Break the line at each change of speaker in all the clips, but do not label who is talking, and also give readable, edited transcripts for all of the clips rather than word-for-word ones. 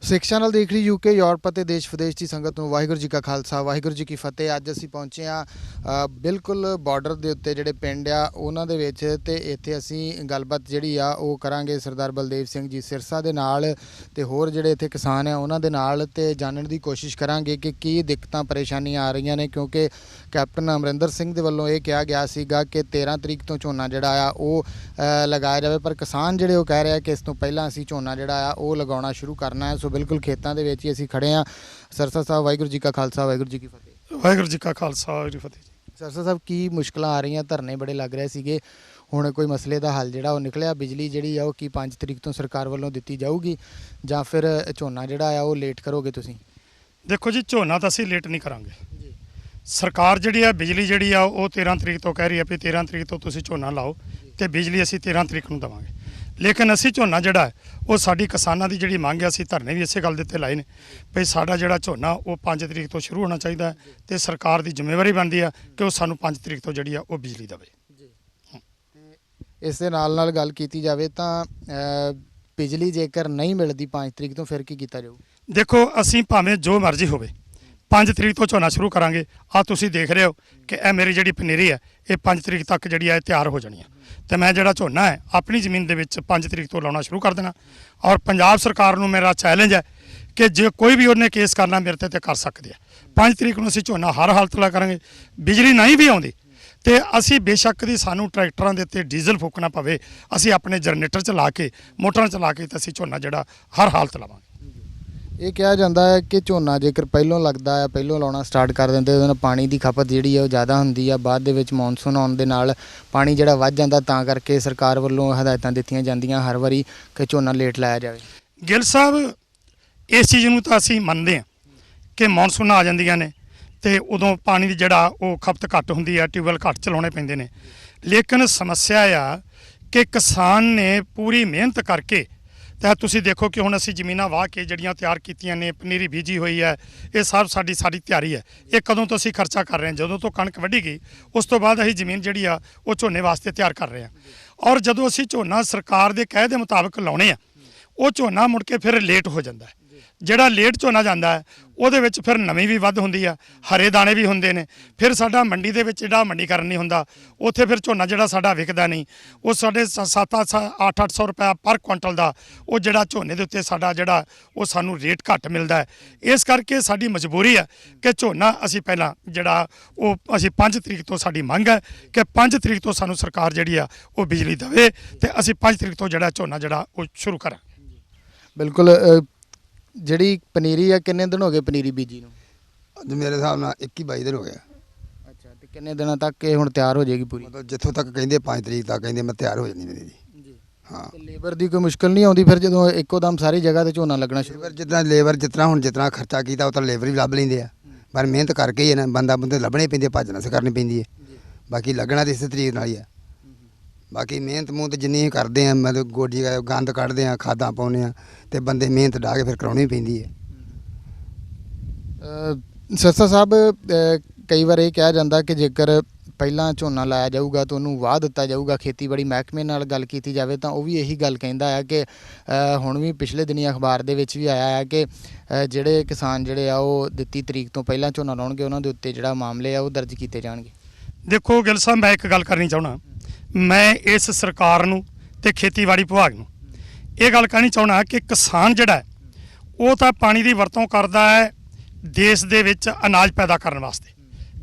ਸਿੱਖ channel ਦੇਖ ਰਹੀ UK Europe ਅਤੇ ਦੇਸ਼ ਵਿਦੇਸ਼ ਦੀ ਸੰਗਤ ਨੂੰ ਵਾਹਿਗੁਰੂ ਜੀ ਕਾ ਖਾਲਸਾ ਵਾਹਿਗੁਰੂ ਜੀ ਕੀ ਫਤਿਹ। ਅੱਜ ਅਸੀਂ ਪਹੁੰਚੇ ਹਾਂ ਬਿਲਕੁਲ ਬਾਰਡਰ ਦੇ ਉੱਤੇ ਜਿਹੜੇ ਪਿੰਡ ਆ ਉਹਨਾਂ ਦੇ ਵਿੱਚ, ਤੇ ਇੱਥੇ ਅਸੀਂ ਗੱਲਬਾਤ ਜਿਹੜੀ ਆ ਉਹ ਕਰਾਂਗੇ ਸਰਦਾਰ ਬਲਦੇਵ ਸਿੰਘ ਜੀ ਸਿਰਸਾ ਦੇ ਨਾਲ ਤੇ ਹੋਰ ਜਿਹੜੇ ਇੱਥੇ ਕਿਸਾਨ ਆ ਉਹਨਾਂ ਦੇ ਨਾਲ, ਤੇ ਜਾਣਨ ਦੀ ਕੋਸ਼ਿਸ਼ ਕਰਾਂਗੇ ਕਿ ਕੀ ਦਿੱਕਤਾਂ ਪਰੇਸ਼ਾਨੀਆਂ ਆ ਰਹੀਆਂ ਨੇ, ਕਿਉਂਕਿ ਕੈਪਟਨ ਅਮਰਿੰਦਰ ਸਿੰਘ ਦੇ ਵੱਲੋਂ ਇਹ ਕਿਹਾ ਗਿਆ ਸੀਗਾ ਕਿ 13 ਤਰੀਕ ਤੋਂ ਝੋਨਾ ਜਿਹੜਾ ਆ ਉਹ ਲਗਾਇਆ ਜਾਵੇ, ਪਰ ਕਿਸਾਨ ਜਿਹੜੇ ਉਹ ਕਹਿ ਰਹੇ ਕਿ ਇਸ ਤੋਂ ਪਹਿਲਾਂ ਅਸੀਂ ਝੋਨਾ ਜਿਹੜਾ ਆ ਉਹ ਲਗਾਉਣਾ ਸ਼ੁਰੂ ਕਰਨਾ ਹੈ। ਸੋ ਬਿਲकुल खेतों के ही असीं खड़े हाँ। सरसा साहब वाहिगुरू जी का खालसा वाहिगुरू जी की फतेह।
वाहिगुरू जी का खालसा वाहिगुरू फतेह जी।
सरसा साहब की मुश्किल आ रही, धरने बड़े लग रहे सीगे, हुण कोई मसले का हल जिहड़ा निकलिया? बिजली जिहड़ी आ की 5 तरीक तो सरकार वालों दित्ती जाऊगी जां फिर झोना जिहड़ा आ लेट करोगे तुसीं?
देखो जी, झोना तो असीं लेट नहीं करांगे। सरकार जिहड़ी आ बिजली जिहड़ी आ वो 13 तरीक तो कह रही है भी 13 तरीक तो तुसीं झोना लाओ तो बिजली असीं 13 तरीक नूं देवांगे, लेकिन असी झोना जिहड़ा है वो साडी किसानां दी जिहड़ी मंग है, असीं धरने भी इसे गल दे उत्ते लाए ने भी साडा जिहड़ा झोना वो 5 तरीक तो शुरू होना चाहिए ते सरकार दी जिम्मेवारी बनदी है कि वो सानूं 5 तरीक तो जिहड़ी आ वो बिजली देवे।
इस दे नाल नाल गल कीती जावे तां बिजली जेकर नहीं मिलदी 5 तरीक तो फिर की कीता जाऊ?
देखो, असीं भावें जो मर्जी होवे 5 तरीक तो झोना शुरू करांगे। आ तुसीं देख रहे हो कि यह मेरी जिहड़ी पनीरी है ये 5 तरीक तक जिहड़ी है तैयार हो जानी है, तो मैं जिहड़ा झोना है अपनी ज़मीन दे विच 5 तरीक तो लाना शुरू कर देना। और पंजाब सरकार नूं मेरा चैलेंज है कि जे कोई भी उन्हें केस करना मेरे ते कर सकते हैं। 5 तरीक नूं असीं झोना हर हालत ला करांगे। बिजली नहीं भी आउंदी तो असीं बेशक दी सानूं ट्रैक्टरां दे उत्ते डीजल फूकना पवे, असीं अपने जनरेटर चला के मोटरां चला के तो असीं झोना जिहड़ा हर हालत लावांगे।
ये कहा जाता है कि झोना जेकर पहलों लगता है, पहलों लाना स्टार्ट कर देंगे तो पानी की खपत जी ज़्यादा होंगी है, बाद दे विच मॉनसून आउण दे नाल पानी जिहड़ा वध जांदा, तां करके सरकार वालों हदायतां दित्तियां जांदियां हर वारी कि झोना लेट लाया जाए।
गिल साहब, इस चीज़ नूं तां असीं मनदे हां कि मॉनसून आ जांदियां ने ते उदों पानी दी जिहड़ा वो खपत घट हुंदी है, ट्यूबवैल घट चलाउणे पैंदे ने, लेकिन समस्या आ कि किसान ने पूरी मेहनत करके तो तुसीं देखो कि हुण असीं जमीनां वाह के जिहड़ियां तैयार कीतियां ने, पनीरी बीजी हुई है, ये सब साडी तैयारी है। ये कदों तो असीं खर्चा कर रहे हैं, जदों तो कणक वड्ढी गई उस तो बाद असीं जमीन जिहड़ी आ वो झोने वास्ते तैयार कर रहे हैं। और जदों असीं झोना सरकार दे कहे दे मुताबिक लाउणे आ, वो झोना मुड़ के फिर लेट हो जाता है। जिहड़ा लेट झोना जाता है ਉਹਦੇ ਵਿੱਚ फिर नमी भी वध ਹੁੰਦੀ ਆ, हरे दाने भी ਹੁੰਦੇ ਨੇ, फिर साडा मंडी ਦੇ ਵਿੱਚ ਜਿਹੜਾ ਮੰਡੀਕਰਨ ਨਹੀਂ ਹੁੰਦਾ, ਉੱਥੇ फिर ਝੋਨਾ ਜਿਹੜਾ ਸਾਡਾ ਵਿਕਦਾ ਨਹੀਂ, ਉਹ ਸਾਡੇ 7-800 ਰੁਪਏ ਪਰ ਕੁਇੰਟਲ ਦਾ ਉਹ ਜਿਹੜਾ ਝੋਨੇ ਦੇ ਉੱਤੇ ਸਾਡਾ ਜਿਹੜਾ ਉਹ ਸਾਨੂੰ ਰੇਟ ਘੱਟ ਮਿਲਦਾ ਹੈ। ਇਸ ਕਰਕੇ ਸਾਡੀ ਮਜਬੂਰੀ ਹੈ ਕਿ ਝੋਨਾ ਅਸੀਂ ਪਹਿਲਾਂ ਜਿਹੜਾ ਉਹ ਅਸੀਂ 5 ਤਰੀਕ ਤੋਂ ਸਾਡੀ ਮੰਗ ਹੈ ਕਿ 5 ਤਰੀਕ ਤੋਂ ਸਾਨੂੰ ਸਰਕਾਰ ਜਿਹੜੀ ਆ ਉਹ ਬਿਜਲੀ ਦੇਵੇ ਤੇ ਅਸੀਂ 5 ਤਰੀਕ ਤੋਂ ਜਿਹੜਾ ਝੋਨਾ ਜਿਹੜਾ ਉਹ ਸ਼ੁਰੂ ਕਰਾਂ।
ਬਿਲਕੁਲ। ਜਿਹੜੀ ਪਨੀਰੀ ਆ ਕਿੰਨੇ ਦਿਨ ਹੋ ਗਏ ਪਨੀਰੀ ਬੀਜੀ ਨੂੰ?
ਅੱਜ ਮੇਰੇ ਹਿਸਾਬ ਨਾਲ 21-22 ਦਿਨ ਹੋ ਗਏ।
ਅੱਛਾ, ਤੇ ਕਿੰਨੇ ਦਿਨਾਂ ਤੱਕ ਇਹ ਹੁਣ ਤਿਆਰ ਹੋ ਜਾਏਗੀ ਪੂਰੀ?
ਮਤਲਬ ਜਿੱਥੋਂ ਤੱਕ ਕਹਿੰਦੇ 5 ਤਰੀਕ ਤੱਕ ਕਹਿੰਦੇ ਮੈਂ ਤਿਆਰ ਹੋ ਜਾਣੀ ਮੇਰੀ ਜੀ। ਹਾਂ,
ਤੇ ਲੇਬਰ ਦੀ ਕੋਈ ਮੁਸ਼ਕਲ ਨਹੀਂ ਆਉਂਦੀ ਫਿਰ ਜਦੋਂ ਇੱਕੋ ਦਮ ਸਾਰੀ ਜਗ੍ਹਾ ਤੇ ਝੋਨਾ ਲੱਗਣਾ ਸ਼ੁਰੂ?
ਲੇਬਰ ਜਿਤਨਾ ਖਰਚਾ ਕੀਤਾ ਉਹ ਤਾਂ ਲੇਬਰ ਵੀ ਲੱਭ ਲੈਂਦੇ ਆ, ਪਰ ਮਿਹਨਤ ਕਰਕੇ ਹੀ ਹੈ ਨਾ, ਬੰਦੇ ਲੱਭਣੇ ਪੈਂਦੇ, ਭੱਜ ਨੱਸ ਕਰਨੀ ਪੈਂਦੀ ਹੈ। ਬਾਕੀ ਲੱਗਣਾ ਤਾਂ ਇਸੇ ਤਰੀਕ ਨਾਲ ਹੀ ਆ। ਬਾਕੀ ਮਿਹਨਤ ਜਿੰਨੀ ਕਰਦੇ ਆ, ਮਤਲਬ ਗੋਡੀ ਗੰਦ ਕੱਢਦੇ ਆ, ਖਾਦਾਂ ਪਾਉਂਦੇ ਆ, ਤੇ ਬੰਦੇ ਮਿਹਨਤ ਡਾ ਕੇ ਫਿਰ ਕਰਾਉਣੀ ਪੈਂਦੀ ਹੈ।
ਸਰਸਾ ਸਾਹਿਬ, ਕਈ ਵਾਰ ਇਹ ਕਿਹਾ ਜਾਂਦਾ ਕਿ ਜੇਕਰ ਪਹਿਲਾਂ ਝੋਨਾ ਲਾਇਆ ਜਾਊਗਾ ਤਾਂ ਉਹਨੂੰ ਵਾਹ ਦਿੱਤਾ ਜਾਊਗਾ, ਖੇਤੀਬਾੜੀ ਮਹਿਕਮੇ ਨਾਲ ਗੱਲ ਕੀਤੀ ਜਾਵੇ ਤਾਂ ਉਹ ਵੀ ਇਹੀ ਗੱਲ ਕਹਿੰਦਾ ਹੈ ਕਿ ਹੁਣ ਵੀ ਪਿਛਲੇ ਦਿਨੀ ਅਖਬਾਰ ਦੇ ਵਿੱਚ ਵੀ ਆਇਆ ਹੈ ਕਿ ਜਿਹੜੇ ਕਿਸਾਨ ਜਿਹੜੇ ਆ ਉਹ ਦਿੱਤੀ ਤਰੀਕ ਤੋਂ ਪਹਿਲਾਂ ਝੋਨਾ ਲਾਉਣਗੇ ਉਹਨਾਂ ਦੇ ਉੱਤੇ ਜਿਹੜਾ ਮਾਮਲੇ ਆ ਉਹ ਦਰਜ ਕੀਤੇ ਜਾਣਗੇ।
ਦੇਖੋ ਗਿੱਲ ਸਾਹਿਬ, ਮੈਂ ਇੱਕ ਗੱਲ ਕਰਨੀ ਚਾਹੁੰਦਾ। ਮੈਂ ਇਸ ਸਰਕਾਰ ਨੂੰ ਤੇ ਖੇਤੀਬਾੜੀ ਵਿਭਾਗ ਨੂੰ ਇਹ ਗੱਲ ਕਹਿਣੀ ਚਾਹੁੰਦਾ ਕਿ ਕਿਸਾਨ ਜਿਹੜਾ ਉਹ ਤਾਂ ਪਾਣੀ ਦੀ ਵਰਤੋਂ ਕਰਦਾ ਹੈ ਦੇਸ਼ ਦੇ ਵਿੱਚ ਅਨਾਜ ਪੈਦਾ ਕਰਨ ਵਾਸਤੇ,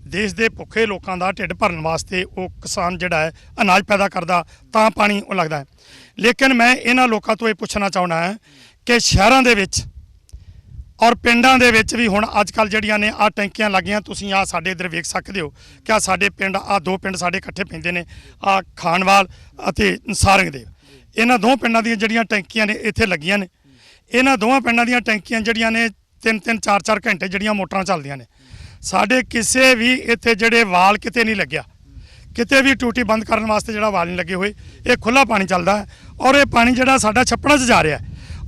ਦੇਸ਼ ਦੇ ਭੁੱਖੇ ਲੋਕਾਂ ਦਾ ਢਿੱਡ ਭਰਨ ਵਾਸਤੇ ਉਹ ਕਿਸਾਨ ਜਿਹੜਾ ਹੈ ਅਨਾਜ ਪੈਦਾ ਕਰਦਾ ਤਾਂ ਪਾਣੀ ਉਹ ਲੱਗਦਾ ਹੈ। ਲੇਕਿਨ ਮੈਂ ਇਹਨਾਂ ਲੋਕਾਂ ਤੋਂ ਇਹ ਪੁੱਛਣਾ ਚਾਹੁੰਦਾ ਕਿ ਸ਼ਹਿਰਾਂ ਦੇ ਵਿੱਚ ਔਰ ਪਿੰਡਾਂ ਦੇ ਵਿੱਚ ਵੀ ਹੁਣ ਅੱਜ ਕੱਲ੍ਹ ਜਿਹੜੀਆਂ ਨੇ ਆਹ ਟੈਂਕੀਆਂ ਲੱਗੀਆਂ, ਤੁਸੀਂ ਆਹ ਸਾਡੇ ਇੱਧਰ ਵੇਖ ਸਕਦੇ ਹੋ ਕਿ ਆਹ ਸਾਡੇ ਪਿੰਡ, ਆਹ 2 ਪਿੰਡ ਸਾਡੇ ਇਕੱਠੇ ਪੈਂਦੇ ਨੇ, ਆਹ ਖਾਨਵਾਲ ਅਤੇ ਸਾਰੰਗ ਦੇ, ਇਹਨਾਂ 2 ਪਿੰਡਾਂ ਦੀਆਂ ਜਿਹੜੀਆਂ ਟੈਂਕੀਆਂ ਨੇ ਇੱਥੇ ਲੱਗੀਆਂ ਨੇ। ਇਹਨਾਂ 2 ਪਿੰਡਾਂ ਦੀਆਂ ਟੈਂਕੀਆਂ ਜਿਹੜੀਆਂ ਨੇ 3-3 4-4 ਘੰਟੇ ਜਿਹੜੀਆਂ ਮੋਟਰਾਂ ਚੱਲਦੀਆਂ ਨੇ। ਸਾਡੇ ਕਿਸੇ ਵੀ ਇੱਥੇ ਜਿਹੜੇ ਵਾਲ ਕਿਤੇ ਨਹੀਂ ਲੱਗਿਆ, ਕਿਤੇ ਵੀ ਟੂਟੀ ਬੰਦ ਕਰਨ ਵਾਸਤੇ ਜਿਹੜਾ ਵਾਲ ਨਹੀਂ ਲੱਗੇ ਹੋਏ, ਇਹ ਖੁੱਲ੍ਹਾ ਪਾਣੀ ਚੱਲਦਾ ਹੈ ਔਰ ਇਹ ਪਾਣੀ ਜਿਹੜਾ ਸਾਡਾ ਛੱਪੜਾਂ 'ਚ ਜਾ ਰਿਹਾ।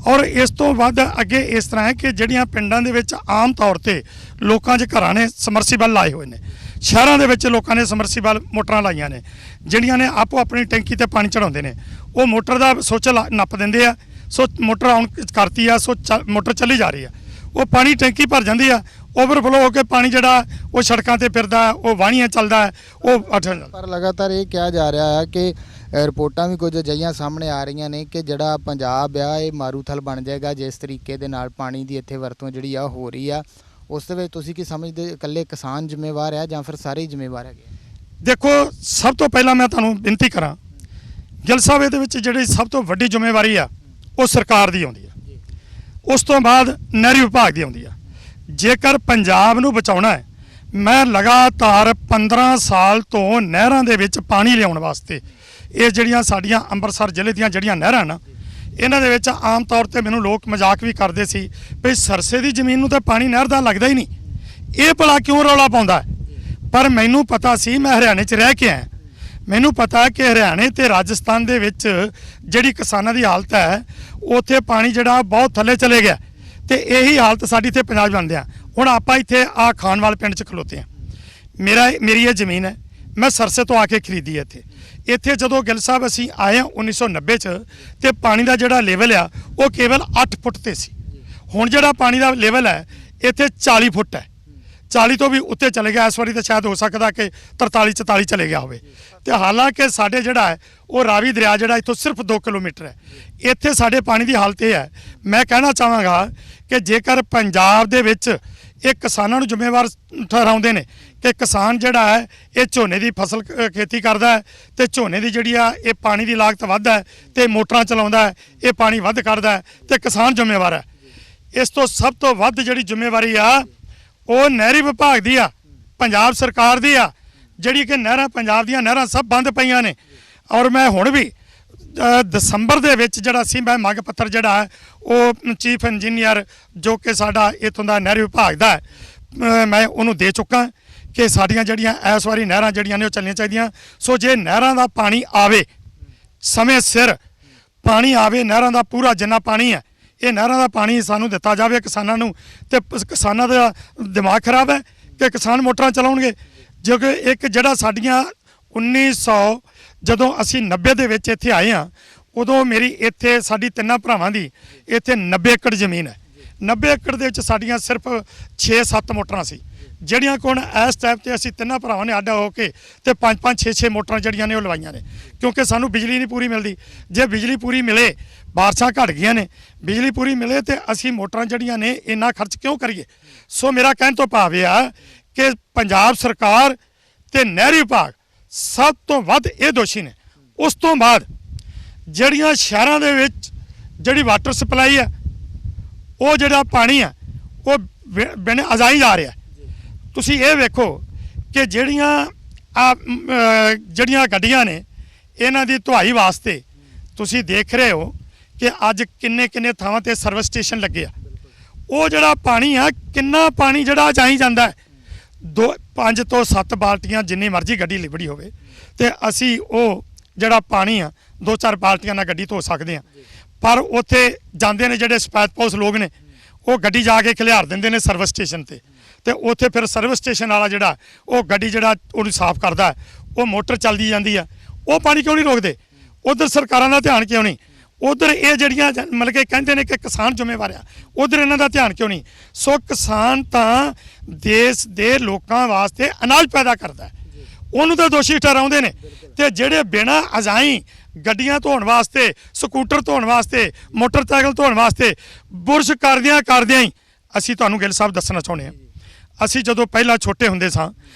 ਔਰ ਇਸ ਤੋਂ ਵੱਧ ਅੱਗੇ ਇਸ ਤਰ੍ਹਾਂ ਹੈ ਕਿ ਜਿਹੜੀਆਂ ਪਿੰਡਾਂ ਦੇ ਵਿੱਚ ਆਮ ਤੌਰ ਤੇ ਲੋਕਾਂ 'ਚ ਘਰਾਂ ਨੇ ਸਮਰਸੀਬਲ ਲਾਏ ਹੋਏ ਨੇ, ਸ਼ਹਿਰਾਂ ਦੇ ਵਿੱਚ ਲੋਕਾਂ ਨੇ ਸਮਰਸੀਬਲ ਮੋਟਰਾਂ ਲਾਈਆਂ ਨੇ ਜਿਹੜੀਆਂ ਨੇ ਆਪੋ ਆਪਣੀ ਟੈਂਕੀ ਤੇ ਪਾਣੀ ਚੜਾਉਂਦੇ ਨੇ। ਉਹ ਮੋਟਰ ਦਾ ਸੁੱਚ ਨੱਪ ਦਿੰਦੇ ਆ ਸੋ ਮੋਟਰ ਆਨ ਕਰਤੀ ਆ, ਸੋ ਮੋਟਰ ਚੱਲੀ ਜਾ ਰਹੀ ਆ। ਉਹ ਪਾਣੀ ਟੈਂਕੀ ਭਰ ਜਾਂਦੀ ਆ, ਓਵਰਫਲੋ ਹੋ ਕੇ ਪਾਣੀ ਜਿਹੜਾ ਉਹ ਸੜਕਾਂ ਤੇ ਫਿਰਦਾ, ਉਹ ਵਾਹੀਆਂ ਚੱਲਦਾ, ਉਹ
ਪਰ ਲਗਾਤਾਰ ਇਹ ਕਿਹਾ ਜਾ ਰਿਹਾ ਹੈ ਕਿ ਰਿਪੋਰਟਾਂ ਵੀ ਕੁਝ ਅਜਿਹੀਆਂ ਸਾਹਮਣੇ ਆ ਰਹੀਆਂ ਨੇ ਕਿ ਜਿਹੜਾ ਪੰਜਾਬ ਆ ਇਹ ਮਾਰੂਥਲ ਬਣ ਜਾਏਗਾ ਜਿਸ ਤਰੀਕੇ ਦੇ ਨਾਲ ਪਾਣੀ ਦੀ ਇੱਥੇ ਵਰਤੋਂ ਜਿਹੜੀ ਆ ਹੋ ਰਹੀ ਆ। ਉਸ ਦੇ ਵਿੱਚ ਤੁਸੀਂ ਕੀ ਸਮਝਦੇ, ਇਕੱਲੇ ਕਿਸਾਨ ਜ਼ਿੰਮੇਵਾਰ ਆ ਜਾਂ ਫਿਰ ਸਾਰੇ ਹੀ ਜ਼ਿੰਮੇਵਾਰ ਹੈਗੇ?
ਦੇਖੋ, ਸਭ ਤੋਂ ਪਹਿਲਾਂ ਮੈਂ ਤੁਹਾਨੂੰ ਬੇਨਤੀ ਕਰਾਂ, ਗਿੱਲ ਸਾਹਿਬ, ਇਹਦੇ ਵਿੱਚ ਜਿਹੜੀ ਸਭ ਤੋਂ ਵੱਡੀ ਜ਼ਿੰਮੇਵਾਰੀ ਆ ਉਹ ਸਰਕਾਰ ਦੀ ਆਉਂਦੀ ਆ, ਉਸ ਤੋਂ ਬਾਅਦ ਨਹਿਰੀ ਵਿਭਾਗ ਦੀ ਆਉਂਦੀ ਆ। ਜੇਕਰ ਪੰਜਾਬ ਨੂੰ ਬਚਾਉਣਾ ਹੈ, ਮੈਂ ਲਗਾਤਾਰ 15 ਸਾਲ ਤੋਂ ਨਹਿਰਾਂ ਦੇ ਵਿੱਚ ਪਾਣੀ ਲਿਆਉਣ ਵਾਸਤੇ, ਇਹ ਜਿਹੜੀਆਂ ਸਾਡੀਆਂ ਅੰਮ੍ਰਿਤਸਰ ਜ਼ਿਲ੍ਹੇ ਦੀਆਂ ਜਿਹੜੀਆਂ ਨਹਿਰਾਂ ਨਾ, ਇਹਨਾਂ ਦੇ ਵਿੱਚ ਆਮ ਤੌਰ ਤੇ ਮੈਨੂੰ ਲੋਕ ਮਜ਼ਾਕ ਵੀ ਕਰਦੇ ਸੀ ਵੀ ਸਰਸੇ ਦੀ ਜ਼ਮੀਨ ਨੂੰ ਤਾਂ ਪਾਣੀ ਨਹਿਰ ਦਾ ਲੱਗਦਾ ਹੀ ਨਹੀਂ, ਇਹ ਭਲਾ ਕਿਉਂ ਰੌਲਾ ਪਾਉਂਦਾ। ਪਰ ਮੈਨੂੰ ਪਤਾ ਸੀ, ਮੈਂ ਹਰਿਆਣੇ 'ਚ ਰਹਿ ਕੇ ਆਇਆ, ਮੈਨੂੰ ਪਤਾ ਕਿ ਹਰਿਆਣੇ ਤੇ ਰਾਜਸਥਾਨ ਦੇ ਵਿੱਚ ਜਿਹੜੀ ਕਿਸਾਨਾਂ ਦੀ ਹਾਲਤ ਹੈ, ਉੱਥੇ ਪਾਣੀ ਜਿਹੜਾ ਬਹੁਤ ਥੱਲੇ ਚਲੇ ਗਿਆ, ਤੇ ਇਹੀ ਹਾਲਤ ਸਾਡੀ ਇੱਥੇ ਪੰਜਾਬ ਬਣਦੇ ਆ। ਹੁਣ ਆਪਾਂ ਇੱਥੇ ਆ ਖਾਨਵਾਲ ਪਿੰਡ 'ਚ ਖਲੋਤੇ ਆ, ਮੇਰੀ ਇਹ ਜ਼ਮੀਨ ਹੈ, ਮੈਂ ਸਰਸੇ ਤੋਂ ਆ ਕੇ ਖਰੀਦੀ ਹੈ ਇੱਥੇ ਜਦੋਂ ਗਿੱਲ ਸਾਹਿਬ ਅਸੀਂ ਆਏ 1990 'ਚ, ਤੇ ਪਾਣੀ ਦਾ ਜਿਹੜਾ ਲੈਵਲ ਆ ਉਹ ਕੇਵਲ 8 ਫੁੱਟ ਤੇ ਸੀ। ਹੁਣ ਜਿਹੜਾ ਪਾਣੀ ਦਾ ਲੈਵਲ ਹੈ ਇੱਥੇ 40 ਫੁੱਟ ਹੈ, 40 ਤੋਂ ਵੀ ਉੱਤੇ ਚਲੇ ਗਿਆ। ਇਸ ਵਾਰੀ ਤਾਂ ਸ਼ਾਇਦ ਹੋ ਸਕਦਾ ਕਿ 43-44 ਚਲੇ ਗਿਆ ਹੋਵੇ। ਤੇ ਹਾਲਾਂਕਿ ਸਾਡੇ ਜਿਹੜਾ ਹੈ ਉਹ ਰਾਵੀ ਦਰਿਆ ਜਿਹੜਾ ਇੱਥੋਂ ਸਿਰਫ 2 ਕਿਲੋਮੀਟਰ ਹੈ। ਇੱਥੇ ਸਾਡੇ ਪਾਣੀ ਦੀ ਹਾਲਤ ਇਹ ਹੈ, ਮੈਂ ਕਹਿਣਾ ਚਾਹਾਂਗਾ ਕਿ ਜੇਕਰ ਪੰਜਾਬ ਦੇ ਵਿੱਚ ਇਹ ਕਿਸਾਨਾਂ ਨੂੰ ਜ਼ਿੰਮੇਵਾਰ ਠਹਿਰਾਉਂਦੇ ਨੇ ਕਿ ਕਿਸਾਨ ਜਿਹੜਾ ਹੈ ਇਹ ਝੋਨੇ ਦੀ ਫਸਲ ਖੇਤੀ ਕਰਦਾ ਹੈ, ਤੇ ਝੋਨੇ ਦੀ ਜਿਹੜੀ ਆ ਇਹ ਪਾਣੀ ਦੀ ਲਾਗਤ ਵੱਧ ਹੈ, ਤੇ ਮੋਟਰਾਂ ਚਲਾਉਂਦਾ ਹੈ, ਇਹ ਪਾਣੀ ਵੱਧ ਕੱਢਦਾ ਹੈ, ਤੇ ਕਿਸਾਨ ਜ਼ਿੰਮੇਵਾਰ ਹੈ। ਇਸ ਤੋਂ ਸਭ ਤੋਂ ਵੱਧ ਜਿਹੜੀ ਜ਼ਿੰਮੇਵਾਰੀ ਆ ਉਹ ਨਹਿਰੀ ਵਿਭਾਗ ਦੀ ਆ, ਪੰਜਾਬ ਸਰਕਾਰ ਦੀ ਆ, ਜਿਹੜੀ ਕਿ ਨਹਿਰਾਂ, ਪੰਜਾਬ ਦੀਆਂ ਨਹਿਰਾਂ ਸਭ ਬੰਦ ਪਈਆਂ ਨੇ। ਔਰ ਮੈਂ ਹੁਣ ਵੀ ਦਸੰਬਰ ਦੇ ਵਿੱਚ ਜਿਹੜਾ ਸੀ, ਮੈਂ ਮੰਗ ਪੱਤਰ ਜਿਹੜਾ ਹੈ ਉਹ ਚੀਫ ਇੰਜੀਨੀਅਰ ਜੋ ਕਿ ਸਾਡਾ ਇੱਥੋਂ ਦਾ ਨਹਿਰੀ ਵਿਭਾਗ ਦਾ ਹੈ, ਮੈਂ ਉਹਨੂੰ ਦੇ ਚੁੱਕਾ ਕਿ ਸਾਡੀਆਂ ਜਿਹੜੀਆਂ ਇਸ ਵਾਰੀ ਨਹਿਰਾਂ ਜਿਹੜੀਆਂ ਨੇ ਉਹ ਚੱਲਣੀਆਂ ਚਾਹੀਦੀਆਂ। ਸੋ ਜੇ ਨਹਿਰਾਂ ਦਾ ਪਾਣੀ ਆਵੇ, ਸਮੇਂ ਸਿਰ ਪਾਣੀ ਆਵੇ, ਨਹਿਰਾਂ ਦਾ ਪੂਰਾ ਜਿੰਨਾ ਪਾਣੀ ਹੈ, ਇਹ ਨਹਿਰਾਂ ਦਾ ਪਾਣੀ ਸਾਨੂੰ ਦਿੱਤਾ ਜਾਵੇ ਕਿਸਾਨਾਂ ਨੂੰ। ਤੇ ਕਿਸਾਨਾਂ ਦਾ ਦਿਮਾਗ ਖਰਾਬ ਹੈ ਕਿ ਕਿਸਾਨ ਮੋਟਰਾਂ ਚਲਾਉਣਗੇ, ਜੋ ਕਿ ਇੱਕ ਜਿਹੜਾ ਸਾਡੀਆਂ 1900 ਜਦੋਂ ਅਸੀਂ 90 ਦੇ ਵਿੱਚ ਇੱਥੇ ਆਏ ਹਾਂ, ਉਦੋਂ ਮੇਰੀ ਇੱਥੇ ਸਾਡੀ ਤਿੰਨਾਂ ਭਰਾਵਾਂ ਦੀ ਇੱਥੇ 90 ਏਕੜ ਜ਼ਮੀਨ ਹੈ। 90 ਏਕੜ ਦੇ ਵਿੱਚ ਸਾਡੀਆਂ ਸਿਰਫ 6-7 ਮੋਟਰਾਂ ਸੀ, ਜਿਹੜੀਆਂ ਕੋਣ ਇਸ ਟਾਈਮ ਤੇ ਅਸੀਂ ਤਿੰਨਾਂ ਭਰਾਵਾਂ ਨੇ ਅੱਡ ਹੋ ਕੇ ਤੇ 5-5 6-6 ਮੋਟਰਾਂ ਜਿਹੜੀਆਂ ਨੇ ਉਹ ਲਵਾਈਆਂ ਨੇ, ਕਿਉਂਕਿ ਸਾਨੂੰ ਬਿਜਲੀ ਨਹੀਂ ਪੂਰੀ ਮਿਲਦੀ। ਜੇ ਬਿਜਲੀ ਪੂਰੀ ਮਿਲੇ, ਬਾਰਿਸ਼ਾਂ ਘਟ ਗਈਆਂ ਨੇ, ਬਿਜਲੀ ਪੂਰੀ ਮਿਲੇ ਤੇ ਅਸੀਂ ਮੋਟਰਾਂ ਜਿਹੜੀਆਂ ਨੇ ਇੰਨਾ ਖਰਚ ਕਿਉਂ ਕਰੀਏ। ਸੋ ਮੇਰਾ ਕਹਿਣ ਤੋਂ ਭਾਵ ਇਹ ਆ ਕਿ ਪੰਜਾਬ ਸਰਕਾਰ ਤੇ ਨਹਿਰੀ ਵਿਭਾਗ ਸਭ ਤੋਂ ਵੱਧ ਇਹ ਦੋਸ਼ੀ ਨੇ। ਉਸ ਤੋਂ ਬਾਅਦ ਜਿਹੜੀਆਂ ਸ਼ਹਿਰਾਂ ਦੇ ਵਿੱਚ ਜਿਹੜੀ ਵਾਟਰ ਸਪਲਾਈ ਹੈ, ਉਹ ਜਿਹੜਾ ਪਾਣੀ ਆ ਉਹ ਬਿਨ ਅਜਾਈ ਜਾ ਰਿਹਾ। ਤੁਸੀਂ ਇਹ ਵੇਖੋ ਕਿ ਜਿਹੜੀਆਂ ਗੱਡੀਆਂ ਨੇ ਇਹਨਾਂ ਦੀ ਧੁਆਈ ਵਾਸਤੇ ਤੁਸੀਂ ਦੇਖ ਰਹੇ ਹੋ ਕਿ ਅੱਜ ਕਿੰਨੇ ਥਾਵਾਂ ਤੇ ਸਰਵਿਸ ਸਟੇਸ਼ਨ ਲੱਗੇ ਆ। ਉਹ ਜਿਹੜਾ ਪਾਣੀ ਆ, ਕਿੰਨਾ ਪਾਣੀ ਜਿਹੜਾ ਜਾਈ ਜਾਂਦਾ ਹੈ, 5 ਤੋਂ 7 ਬਾਲਟੀਆਂ ਜਿੰਨੀ ਮਰਜ਼ੀ ਗੱਡੀ ਲਿਬੜੀ ਹੋਵੇ, ਤੇ ਅਸੀਂ ਉਹ ਜਿਹੜਾ ਪਾਣੀ ਆ 2-4 ਬਾਲਟੀਆਂ ਨਾਲ ਗੱਡੀ ਧੋ ਸਕਦੇ ਆ। ਪਰ ਉੱਥੇ ਜਾਂਦੇ ਨੇ ਜਿਹੜੇ ਸਪੈਸ਼ਪੋਸ ਲੋਕ ਨੇ, ਉਹ ਗੱਡੀ ਜਾ ਕੇ ਖਿਲਾਰ ਦਿੰਦੇ ਨੇ ਸਰਵਿਸ ਸਟੇਸ਼ਨ ਤੇ ਉੱਥੇ ਫਿਰ ਸਰਵਿਸ ਸਟੇਸ਼ਨ ਵਾਲਾ ਜਿਹੜਾ ਉਹ ਗੱਡੀ ਜਿਹੜਾ ਉਹਨੂੰ ਸਾਫ਼ ਕਰਦਾ, ਉਹ ਮੋਟਰ ਚੱਲਦੀ ਜਾਂਦੀ ਆ। ਉਹ ਪਾਣੀ ਕਿਉਂ ਨਹੀਂ ਰੋਕਦੇ? ਉਧਰ ਸਰਕਾਰਾਂ ਦਾ ਧਿਆਨ ਕਿਉਂ ਨਹੀਂ? ਉਧਰ ਇਹ ਜਿਹੜੀਆਂ ਮਤਲਬ ਕਿ ਕਹਿੰਦੇ ਨੇ ਕਿ ਕਿਸਾਨ ਜ਼ਿੰਮੇਵਾਰ ਆ, ਉਧਰ ਇਹਨਾਂ ਦਾ ਧਿਆਨ ਕਿਉਂ ਨਹੀਂ? ਸੋ ਕਿਸਾਨ ਤਾਂ ਦੇਸ਼ ਦੇ ਲੋਕਾਂ ਵਾਸਤੇ ਅਨਾਜ ਪੈਦਾ ਕਰਦਾ, ਉਹਨੂੰ ਤਾਂ ਦੋਸ਼ੀ ਠਹਿਰਾਉਂਦੇ ਨੇ। ਤੇ ਜਿਹੜੇ ਬਿਨਾਂ ਅਜਾਈ ਗੱਡੀਆਂ ਧੋਣ ਵਾਸਤੇ, ਸਕੂਟਰ ਧੋਣ ਵਾਸਤੇ, ਮੋਟਰਸਾਈਕਲ ਧੋਣ ਵਾਸਤੇ ਬੁਰਸ਼ ਕਰਦਿਆਂ ਹੀ ਅਸੀਂ ਤੁਹਾਨੂੰ ਗਿੱਲ ਸਾਹਿਬ ਦੱਸਣਾ ਚਾਹੁੰਦੇ ਹਾਂ, ਅਸੀਂ ਜਦੋਂ ਪਹਿਲਾਂ ਛੋਟੇ ਹੁੰਦੇ ਸਾਂ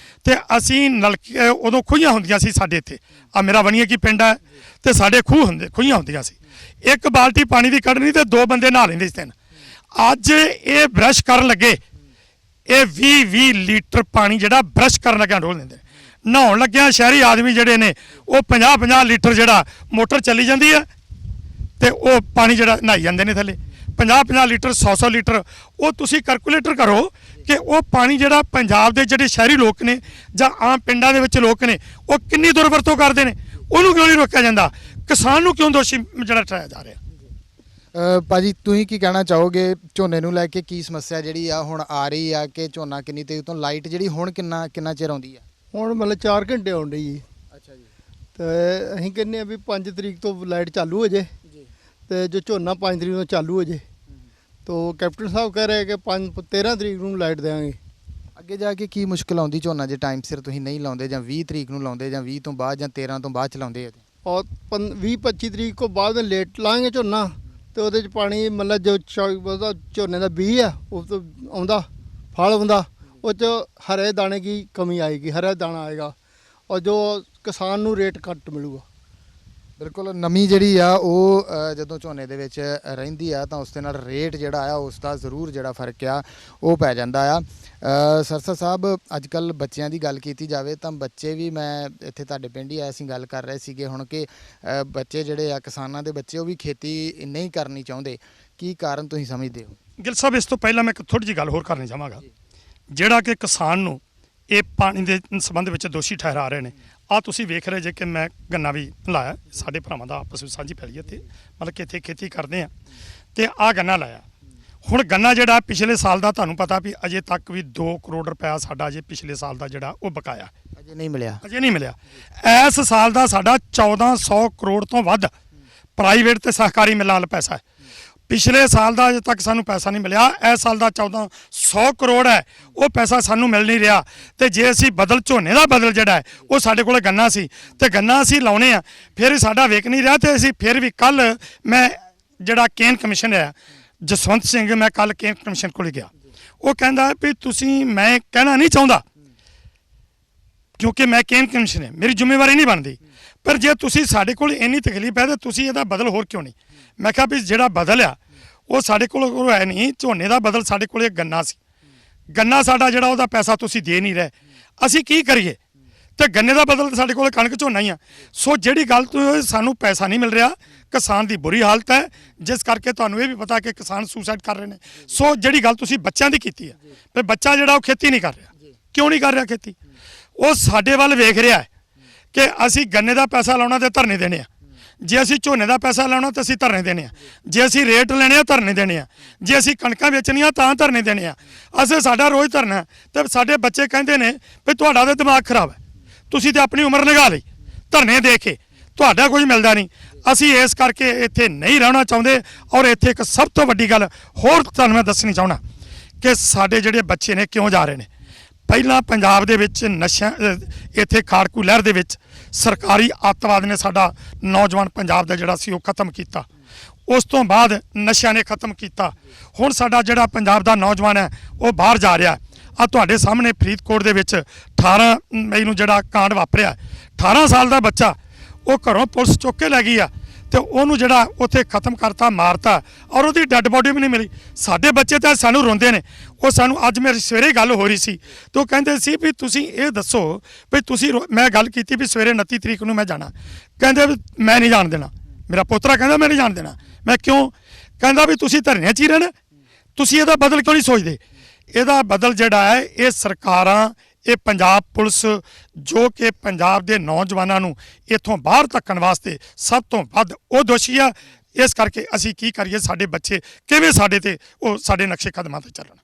ਤੇ ਅਸੀਂ ਨਲਕੇ, ਉਦੋਂ ਖੂਹੀਆਂ ਹੁੰਦੀਆਂ ਸੀ ਸਾਡੇ ਇੱਥੇ, ਆ ਮੇਰਾ ਬਣੀਏ ਕੀ ਪਿੰਡ ਹੈ, ਤੇ ਸਾਡੇ ਖੂਹੀਆਂ ਹੁੰਦੀਆਂ ਸੀ। ਇੱਕ ਬਾਲਟੀ ਪਾਣੀ ਦੀ ਕੱਢਣੀ ਤੇ 2 ਬੰਦੇ ਨਹਾ ਲੈਂਦੇ ਸੀ 3। ਅੱਜ ਇਹ ਬਰਸ਼ ਕਰਨ ਲੱਗੇ, ਇਹ 20-20 ਲੀਟਰ ਪਾਣੀ ਜਿਹੜਾ ਬਰਸ਼ ਕਰਨ ਲੱਗਿਆ ਡੋਲ ਦਿੰਦੇ। ਨਹਾਉਣ ਲੱਗਿਆ ਸ਼ਹਿਰੀ ਆਦਮੀ ਜਿਹੜੇ ਨੇ ਉਹ 50-50 ਲੀਟਰ ਜਿਹੜਾ ਮੋਟਰ ਚੱਲੀ ਜਾਂਦੀ ਹੈ ਤੇ ਉਹ ਪਾਣੀ ਜਿਹੜਾ ਨਹਾਈ ਜਾਂਦੇ ਨੇ ਥੱਲੇ 50-50 ਲੀਟਰ 100-100 ਲੀਟਰ। ਉਹ ਤੁਸੀਂ ਕੈਲਕੂਲੇਟਰ ਕਰੋ ਕਿ ਉਹ ਪਾਣੀ ਜਿਹੜਾ ਪੰਜਾਬ ਦੇ ਜਿਹੜੇ ਸ਼ਹਿਰੀ ਲੋਕ ਨੇ ਜਾਂ ਆਮ ਪਿੰਡਾਂ ਦੇ ਵਿੱਚ ਲੋਕ ਨੇ ਉਹ ਕਿੰਨੀ ਦੁਰਵਰਤੋਂ ਕਰਦੇ ਨੇ, ਉਹਨੂੰ ਕਿਉਂ ਨਹੀਂ ਰੋਕਿਆ ਜਾਂਦਾ? ਕਿਸਾਨ ਨੂੰ ਕਿਉਂ ਦੋਸ਼ੀ ਜਿਹੜਾ ਠਹਿਰਾਇਆ ਜਾ ਰਿਹਾ?
ਭਾਜੀ ਤੁਸੀਂ ਕੀ ਕਹਿਣਾ ਚਾਹੋਗੇ ਝੋਨੇ ਨੂੰ ਲੈ ਕੇ? ਕੀ ਸਮੱਸਿਆ ਜਿਹੜੀ ਆ ਹੁਣ ਆ ਰਹੀ ਆ ਕਿ ਝੋਨਾ ਕਿੰਨੀ ਤਰੀਕ ਤੋਂ, ਲਾਈਟ ਜਿਹੜੀ ਹੁਣ ਕਿੰਨਾ ਚਿਰ ਆਉਂਦੀ ਆ?
ਹੁਣ ਮਤਲਬ 4 ਘੰਟੇ ਆਉਣ ਡਈ ਜੀ।
ਅੱਛਾ ਜੀ।
ਤੇ ਅਸੀਂ ਕਹਿੰਦੇ ਆ ਵੀ 5 ਤਰੀਕ ਤੋਂ ਲਾਈਟ ਚਾਲੂ ਹੋ ਜੇ
ਜੀ।
ਤੇ ਜੋ ਝੋਨਾ 5 ਤਰੀਕ ਨੂੰ ਚਾਲੂ ਹੋ ਜੇ ਤੋ ਕੈਪਟਨ ਸਾਹਿਬ ਕਹਿ ਰਹੇ ਕਿ 13 ਤਰੀਕ ਨੂੰ ਲਾਈਟ ਦੇਵਾਂਗੇ।
ਅੱਗੇ ਜਾ ਕੇ ਕੀ ਮੁਸ਼ਕਲ ਆਉਂਦੀ ਝੋਨਾ ਜੇ ਟਾਈਮ ਸਿਰ ਤੁਸੀਂ ਨਹੀਂ ਲਾਉਂਦੇ ਜਾਂ 20 ਤਰੀਕ ਨੂੰ ਲਾਉਂਦੇ ਜਾਂ 20 ਤੋਂ ਬਾਅਦ ਜਾਂ 13 ਤੋਂ ਬਾਅਦ ਚਲਾਉਂਦੇ ਆ ਤੇ?
और 20-25 ਤਰੀਕ ਕੋ ਬਾਅਦ में ਲੇਟ ਲਾਂਗੇ ਝੋਨਾ ਤੇ ਉਹਦੇ ਚ ਪਾਣੀ ਮਤਲਬ ਜੋ ਉਹਦਾ ਝੋਨੇ ਦਾ ਬੀਜ ਆ ਉਹ ਤੋਂ ਆਉਂਦਾ ਫਲ ਆਉਂਦਾ ਉਹ ਚ ਹਰੇ ਦਾਣੇ की ਕਮੀ ਆਏਗੀ, ਹਰਾ ਦਾਣਾ ਆਏਗਾ ਔਰ ਜੋ ਕਿਸਾਨ ਨੂੰ ਰੇਟ ਘੱਟ ਮਿਲੂਗਾ।
ਬਿਲਕੁਲ ਨਮੀ ਜਿਹੜੀ ਆ ਉਹ ਜਦੋਂ ਝੋਨੇ ਦੇ ਵਿੱਚ ਰਹਿੰਦੀ ਆ ਤਾਂ ਉਸ ਦੇ ਨਾਲ ਰੇਟ ਜਿਹੜਾ ਆ ਉਸ ਦਾ ਜ਼ਰੂਰ ਜਿਹੜਾ ਫਰਕ ਆ ਉਹ ਪੈ ਜਾਂਦਾ ਆ। ਸਰਸਾ ਸਾਹਿਬ ਅੱਜ ਕੱਲ ਬੱਚਿਆਂ ਦੀ ਗੱਲ ਕੀਤੀ ਜਾਵੇ ਤਾਂ ਬੱਚੇ ਵੀ, ਮੈਂ ਇੱਥੇ ਤੁਹਾਡੇ ਪਿੰਡ ਹੀ ਆਇਆ ਸੀ, ਗੱਲ ਕਰ ਰਹੇ ਸੀਗੇ ਹੁਣ ਕਿ ਬੱਚੇ ਜਿਹੜੇ ਆ ਕਿਸਾਨਾਂ ਦੇ ਬੱਚੇ ਉਹ ਵੀ ਖੇਤੀ ਨਹੀਂ ਕਰਨੀ ਚਾਹੁੰਦੇ। ਕੀ ਕਾਰਨ ਤੁਸੀਂ ਸਮਝਦੇ ਹੋ?
ਗਿੱਲ ਸਾਹਿਬ, ਇਸ ਤੋਂ ਪਹਿਲਾਂ ਮੈਂ ਇੱਕ ਥੋੜ੍ਹੀ ਜਿਹੀ ਗੱਲ ਹੋਰ ਕਰਨੀ ਚਾਹਾਂਗਾ। ਜਿਹੜਾ ਕਿ ਕਿਸਾਨ ਨੂੰ ਇਹ ਪਾਣੀ ਦੇ ਸੰਬੰਧ ਵਿੱਚ ਦੋਸ਼ੀ ਠਹਿਰਾ ਰਹੇ ਨੇ, ਆ ਤੁਸੀਂ ਵੇਖ ਰਹੇ ਜੇ ਕਿ ਮੈਂ ਗੰਨਾ ਵੀ ਲਾਇਆ, ਸਾਡੇ ਭਰਾਵਾਂ ਦਾ ਆਪਸ ਵਿੱਚ ਸਾਂਝੀ ਪੈਲੀ ਤੇ ਮਤਲਬ ਕਿ ਇੱਥੇ ਖੇਤੀ ਕਰਦੇ ਆ ਤੇ ਆ ਗੰਨਾ ਲਾਇਆ। ਹੁਣ ਗੰਨਾ ਜਿਹੜਾ ਪਿਛਲੇ ਸਾਲ ਦਾ ਤੁਹਾਨੂੰ ਪਤਾ ਵੀ ਅਜੇ ਤੱਕ ਵੀ 2 ਕਰੋੜ ਰੁਪਇਆ ਸਾਡਾ ਅਜੇ ਪਿਛਲੇ ਸਾਲ ਦਾ ਜਿਹੜਾ ਉਹ ਬਕਾਇਆ
ਅਜੇ ਨਹੀਂ ਮਿਲਿਆ।
ਅਜੇ ਨਹੀਂ ਮਿਲਿਆ। ਇਸ ਸਾਲ ਦਾ ਸਾਡਾ 1400 ਕਰੋੜ ਤੋਂ ਵੱਧ ਪ੍ਰਾਈਵੇਟ ਤੇ ਸਹਿਕਾਰੀ ਮਿਲਾਂ ਵੱਲ ਪੈਸਾ ਹੈ। ਪਿਛਲੇ ਸਾਲ ਦਾ ਅਜੇ ਤੱਕ ਸਾਨੂੰ ਪੈਸਾ ਨਹੀਂ ਮਿਲਿਆ। ਇਸ ਸਾਲ ਦਾ 1400 ਕਰੋੜ ਹੈ, ਉਹ ਪੈਸਾ ਸਾਨੂੰ ਮਿਲ ਨਹੀਂ ਰਿਹਾ। ਤੇ ਜੇ ਅਸੀਂ ਬਦਲ ਝੋਨੇ ਦਾ ਬਦਲ ਜਿਹੜਾ ਹੈ ਉਹ ਸਾਡੇ ਕੋਲ ਗੰਨਾ ਸੀ ਤੇ ਗੰਨਾ ਅਸੀਂ ਲਾਉਣੇ ਆ, ਫਿਰ ਸਾਡਾ ਵੇਖ ਨਹੀਂ ਰਿਹਾ। ਤੇ ਅਸੀਂ ਫਿਰ ਵੀ ਕੱਲ ਮੈਂ ਜਿਹੜਾ ਕੇਨ ਕਮਿਸ਼ਨ ਹੈ ਜਸਵੰਤ ਸਿੰਘ, ਮੈਂ ਕੱਲ ਕੇਨ ਕਮਿਸ਼ਨ ਕੋਲ ਗਿਆ, ਉਹ ਕਹਿੰਦਾ ਵੀ ਤੁਸੀਂ, ਮੈਂ ਕਹਿਣਾ ਨਹੀਂ ਚਾਹੁੰਦਾ ਕਿਉਂਕਿ ਮੈਂ ਕੇਨ ਕਮਿਸ਼ਨ ਹੈ, ਮੇਰੀ ਜ਼ਿੰਮੇਵਾਰੀ ਨਹੀਂ ਬਣਦੀ, ਪਰ ਜੇ ਤੁਸੀਂ ਸਾਡੇ ਕੋਲ ਇੰਨੀ ਤਕਲੀਫ ਹੈ ਤਾਂ ਤੁਸੀਂ ਇਹਦਾ ਬਦਲ ਹੋਰ ਕਿਉਂ ਨਹੀਂ? ਮੈਂ ਕਿਹਾ ਵੀ ਜਿਹੜਾ ਬਦਲ ਆ ਉਹ ਸਾਡੇ ਕੋਲ ਉਹ ਹੈ ਨਹੀਂ, ਝੋਨੇ ਦਾ ਬਦਲ ਸਾਡੇ ਕੋਲ ਗੰਨਾ ਸੀ। ਗੰਨਾ ਸਾਡਾ ਜਿਹੜਾ ਉਹਦਾ ਪੈਸਾ ਤੁਸੀਂ ਦੇ ਨਹੀਂ ਰਹੇ, ਅਸੀਂ ਕੀ ਕਰੀਏ? ਤੇ ਗੰਨੇ ਦਾ ਬਦਲ ਸਾਡੇ ਕੋਲ ਕਣਕ ਝੋਨਾ ਹੀ ਆ। ਸੋ ਜਿਹੜੀ ਗੱਲ ਤੋਂ ਸਾਨੂੰ ਪੈਸਾ ਨਹੀਂ ਮਿਲ ਰਿਹਾ, ਕਿਸਾਨ ਦੀ ਬੁਰੀ ਹਾਲਤ ਹੈ, ਜਿਸ ਕਰਕੇ ਤੁਹਾਨੂੰ ਇਹ ਵੀ ਪਤਾ ਕਿ ਕਿਸਾਨ ਸੁਸਾਈਡ ਕਰ ਰਹੇ ਨੇ। ਸੋ ਜਿਹੜੀ ਗੱਲ ਤੁਸੀਂ ਬੱਚਿਆਂ ਦੀ ਕੀਤੀ ਹੈ ਵੀ ਬੱਚਾ ਜਿਹੜਾ ਉਹ ਖੇਤੀ ਨਹੀਂ ਕਰ ਰਿਹਾ, ਕਿਉਂ ਨਹੀਂ ਕਰ ਰਿਹਾ ਖੇਤੀ? ਉਹ ਸਾਡੇ ਵੱਲ ਵੇਖ ਰਿਹਾ ਹੈ ਕਿ ਅਸੀਂ ਗੰਨੇ ਦਾ ਪੈਸਾ ਲਾਉਣਾ ਤੇ ਧਰਨੇ ਦੇਣੇ ਆ, ਜੇ ਅਸੀਂ ਝੋਨੇ ਦਾ ਪੈਸਾ ਲਾਉਣਾ ਤਾਂ ਅਸੀਂ ਧਰਨੇ ਦੇਣੇ ਆ, ਜੇ ਅਸੀਂ ਰੇਟ ਲੈਣੇ ਆ ਧਰਨੇ ਦੇਣੇ ਆ, ਜੇ ਅਸੀਂ ਕਣਕਾਂ ਵੇਚਣੀਆਂ ਤਾਂ ਧਰਨੇ ਦੇਣੇ ਆ। ਅਸੀਂ ਸਾਡਾ ਰੋਜ਼ ਧਰਨਾ ਤੇ ਸਾਡੇ ਬੱਚੇ ਕਹਿੰਦੇ ਨੇ ਵੀ ਤੁਹਾਡਾ ਤਾਂ ਦਿਮਾਗ ਖਰਾਬ ਹੈ, ਤੁਸੀਂ ਤੇ ਆਪਣੀ ਉਮਰ ਲਗਾ ਲਈ ਧਰਨੇ ਦੇ ਕੇ, ਤੁਹਾਡਾ ਕੁਝ ਮਿਲਦਾ ਨਹੀਂ। ਅਸੀਂ ਇਸ ਕਰਕੇ ਇੱਥੇ ਨਹੀਂ ਰਹਿਣਾ ਚਾਹੁੰਦੇ। ਔਰ ਇੱਥੇ ਇੱਕ ਸਭ ਤੋਂ ਵੱਡੀ ਗੱਲ ਹੋਰ ਤੁਹਾਨੂੰ ਮੈਂ ਦੱਸਣੀ ਚਾਹੁੰਦਾ ਕਿ ਸਾਡੇ ਜਿਹੜੇ ਬੱਚੇ ਨੇ ਕਿਉਂ ਜਾ ਰਹੇ ਨੇ। ਪਹਿਲਾਂ ਪੰਜਾਬ ਦੇ ਵਿੱਚ ਨਸ਼ਿਆਂ ਇੱਥੇ ਖਾੜਕੂ ਲਹਿਰ ਦੇ ਵਿੱਚ ਸਰਕਾਰੀ ਅੱਤਵਾਦ ਨੇ ਸਾਡਾ ਨੌਜਵਾਨ ਪੰਜਾਬ ਦਾ ਜਿਹੜਾ ਸੀ ਉਹ ਖਤਮ ਕੀਤਾ। ਉਸ ਤੋਂ ਬਾਅਦ ਨਸ਼ਿਆਂ ਨੇ ਖਤਮ ਕੀਤਾ। ਹੁਣ ਸਾਡਾ ਜਿਹੜਾ ਪੰਜਾਬ ਦਾ ਨੌਜਵਾਨ ਹੈ ਉਹ ਬਾਹਰ ਜਾ ਰਿਹਾ। ਆ ਤੁਹਾਡੇ ਸਾਹਮਣੇ ਫਰੀਦਕੋਟ ਦੇ ਵਿੱਚ 18 ਮਈ ਨੂੰ ਜਿਹੜਾ ਕਾਂਡ ਵਾਪਰਿਆ, 18 ਸਾਲ ਦਾ ਬੱਚਾ ਉਹ ਘਰੋਂ ਪੁਲਿਸ ਚੁੱਕ ਕੇ ਲੈ ਗਈ ਆ ਤੇ ਉਹਨੂੰ ਜਿਹੜਾ ਉੱਥੇ ਖਤਮ ਕਰਤਾ, ਮਾਰਤਾ, ਔਰ ਉਹਦੀ ਡੈੱਡ ਬੋਡੀ ਵੀ ਨਹੀਂ ਮਿਲੀ। ਸਾਡੇ ਬੱਚੇ ਤਾਂ ਸਾਨੂੰ ਰੋਂਦੇ ਨੇ। ਉਹ ਸਾਨੂੰ ਅੱਜ ਮੇਰੀ ਸਵੇਰੇ ਗੱਲ ਹੋ ਰਹੀ ਸੀ ਤੇ ਉਹ ਕਹਿੰਦੇ ਸੀ ਵੀ ਤੁਸੀਂ ਇਹ ਦੱਸੋ ਵੀ ਤੁਸੀਂ, ਮੈਂ ਗੱਲ ਕੀਤੀ ਵੀ ਸਵੇਰੇ 29 ਤਰੀਕ ਨੂੰ ਮੈਂ ਜਾਣਾ, ਕਹਿੰਦੇ ਵੀ ਮੈਂ ਨਹੀਂ ਜਾਣ ਦੇਣਾ। ਮੇਰਾ ਪੋਤਰਾ ਕਹਿੰਦਾ ਮੈਂ ਨਹੀਂ ਜਾਣ ਦੇਣਾ। ਮੈਂ ਕਿਉਂ? ਕਹਿੰਦਾ ਵੀ ਤੁਸੀਂ ਧਰਨਿਆਂ 'ਚ ਹੀ ਰਹਿਣਾ, ਤੁਸੀਂ ਇਹਦਾ ਬਦਲ ਕਿਉਂ ਨਹੀਂ ਸੋਚਦੇ? ਇਹਦਾ ਬਦਲ ਜਿਹੜਾ ਹੈ ਇਹ ਸਰਕਾਰਾਂ, ਇਹ ਪੰਜਾਬ ਪੁਲਿਸ ਜੋ ਕਿ ਪੰਜਾਬ ਦੇ ਨੌਜਵਾਨਾਂ ਨੂੰ ਇੱਥੋਂ ਬਾਹਰ ਧੱਕਣ ਵਾਸਤੇ ਸਭ ਤੋਂ ਵੱਧ ਉਹ ਦੋਸ਼ੀ ਆ। ਇਸ ਕਰਕੇ ਅਸੀਂ ਕੀ ਕਰੀਏ? ਸਾਡੇ ਬੱਚੇ ਕਿਵੇਂ ਸਾਡੇ ਤੇ ਉਹ ਸਾਡੇ ਨਕਸ਼ੇ ਕਦਮਾਂ ਤੇ ਚੱਲਣ।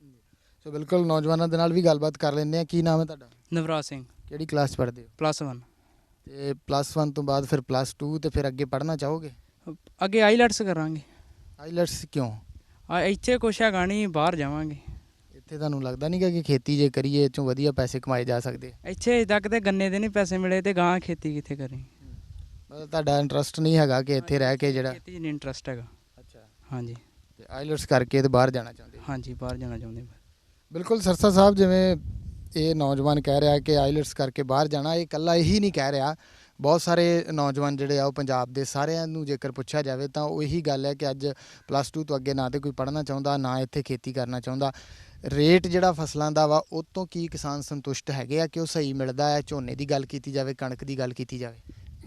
ਸੋ ਬਿਲਕੁਲ ਨੌਜਵਾਨਾਂ ਦੇ ਨਾਲ ਵੀ ਗੱਲਬਾਤ ਕਰ ਲੈਂਦੇ ਆ। ਕੀ ਨਾਮ ਹੈ ਤੁਹਾਡਾ?
ਨਵਰਾਜ ਸਿੰਘ,
ਕਿਹੜੀ ਕਲਾਸ 'ਚ ਪੜ੍ਹਦੇ ਹੋ?
+1।
ਤੇ +1 ਤੋਂ ਬਾਅਦ ਫਿਰ +2 ਤੇ ਫਿਰ ਅੱਗੇ ਪੜ੍ਹਨਾ ਚਾਹੋਗੇ?
ਅੱਗੇ ਆਈਲੈਟਸ ਕਰਾਂਗੇ।
ਆਈਲੈਟਸ ਕਿਉਂ?
ਇੱਥੇ ਕੁਛ ਹੈਗਾ ਨਹੀਂ, ਬਾਹਰ ਜਾਵਾਂਗੇ।
ਇੱਥੇ ਤੁਹਾਨੂੰ ਲੱਗਦਾ ਨਹੀਂ ਕਿ ਖੇਤੀ ਜੇ ਕਰੀਏ ਇਹ 'ਚੋਂ ਵਧੀਆ ਪੈਸੇ ਕਮਾਏ ਜਾ ਸਕਦੇ?
ਇੱਥੇ ਅਜੇ ਤੱਕ ਤੇ ਗੰਨੇ ਦੇ ਨਹੀਂ ਪੈਸੇ ਮਿਲੇ ਤੇ ਗਾਂ ਖੇਤੀ ਕਿੱਥੇ ਕਰੀ?
ਮਤਲਬ ਤੁਹਾਡਾ ਇੰਟਰਸਟ ਨਹੀਂ ਹੈਗਾ ਕਿ ਇੱਥੇ ਰਹਿ ਕੇ ਜਿਹੜਾ?
ਖੇਤੀ 'ਚ ਨਹੀਂ ਇੰਟਰਸਟ ਹੈਗਾ।
ਅੱਛਾ।
ਹਾਂਜੀ
ਤੇ ਆਈਲੈਟਸ ਕਰਕੇ ਤੇ ਬਾਹਰ ਜਾਣਾ ਚਾਹੁੰਦੇ?
ਹਾਂਜੀ, ਬਾਹਰ ਜਾਣਾ ਚਾਹੁੰਦੇ।
ਬਿਲਕੁਲ ਸਰਸਾ ਸਾਹਿਬ, ਜਿਵੇਂ ਇਹ ਨੌਜਵਾਨ ਕਹਿ ਰਿਹਾ ਕਿ ਆਈਲੈਟਸ ਕਰਕੇ ਬਾਹਰ ਜਾਣਾ, ਇਹ ਇਕੱਲਾ ਇਹੀ ਨਹੀਂ ਕਹਿ ਰਿਹਾ। ਬਹੁਤ ਸਾਰੇ ਨੌਜਵਾਨ ਜਿਹੜੇ ਆ ਉਹ ਪੰਜਾਬ ਦੇ ਸਾਰਿਆਂ ਨੂੰ ਜੇਕਰ ਪੁੱਛਿਆ ਜਾਵੇ ਤਾਂ ਉਹ ਇਹੀ ਗੱਲ ਹੈ ਕਿ ਅੱਜ +2 ਤੋਂ ਅੱਗੇ ਨਾ ਤੇ ਕੋਈ ਪੜ੍ਹਨਾ ਚਾਹੁੰਦਾ, ਨਾ ਇੱਥੇ ਖੇਤੀ ਕਰਨਾ ਚਾਹੁੰਦਾ। ਰੇਟ ਜਿਹੜਾ ਫਸਲਾਂ ਦਾ ਵਾ ਉਹ ਤੋਂ ਕੀ ਕਿਸਾਨ ਸੰਤੁਸ਼ਟ ਹੈਗੇ ਆ ਕਿ ਉਹ ਸਹੀ ਮਿਲਦਾ ਹੈ? ਝੋਨੇ ਦੀ ਗੱਲ ਕੀਤੀ ਜਾਵੇ, ਕਣਕ ਦੀ ਗੱਲ ਕੀਤੀ ਜਾਵੇ,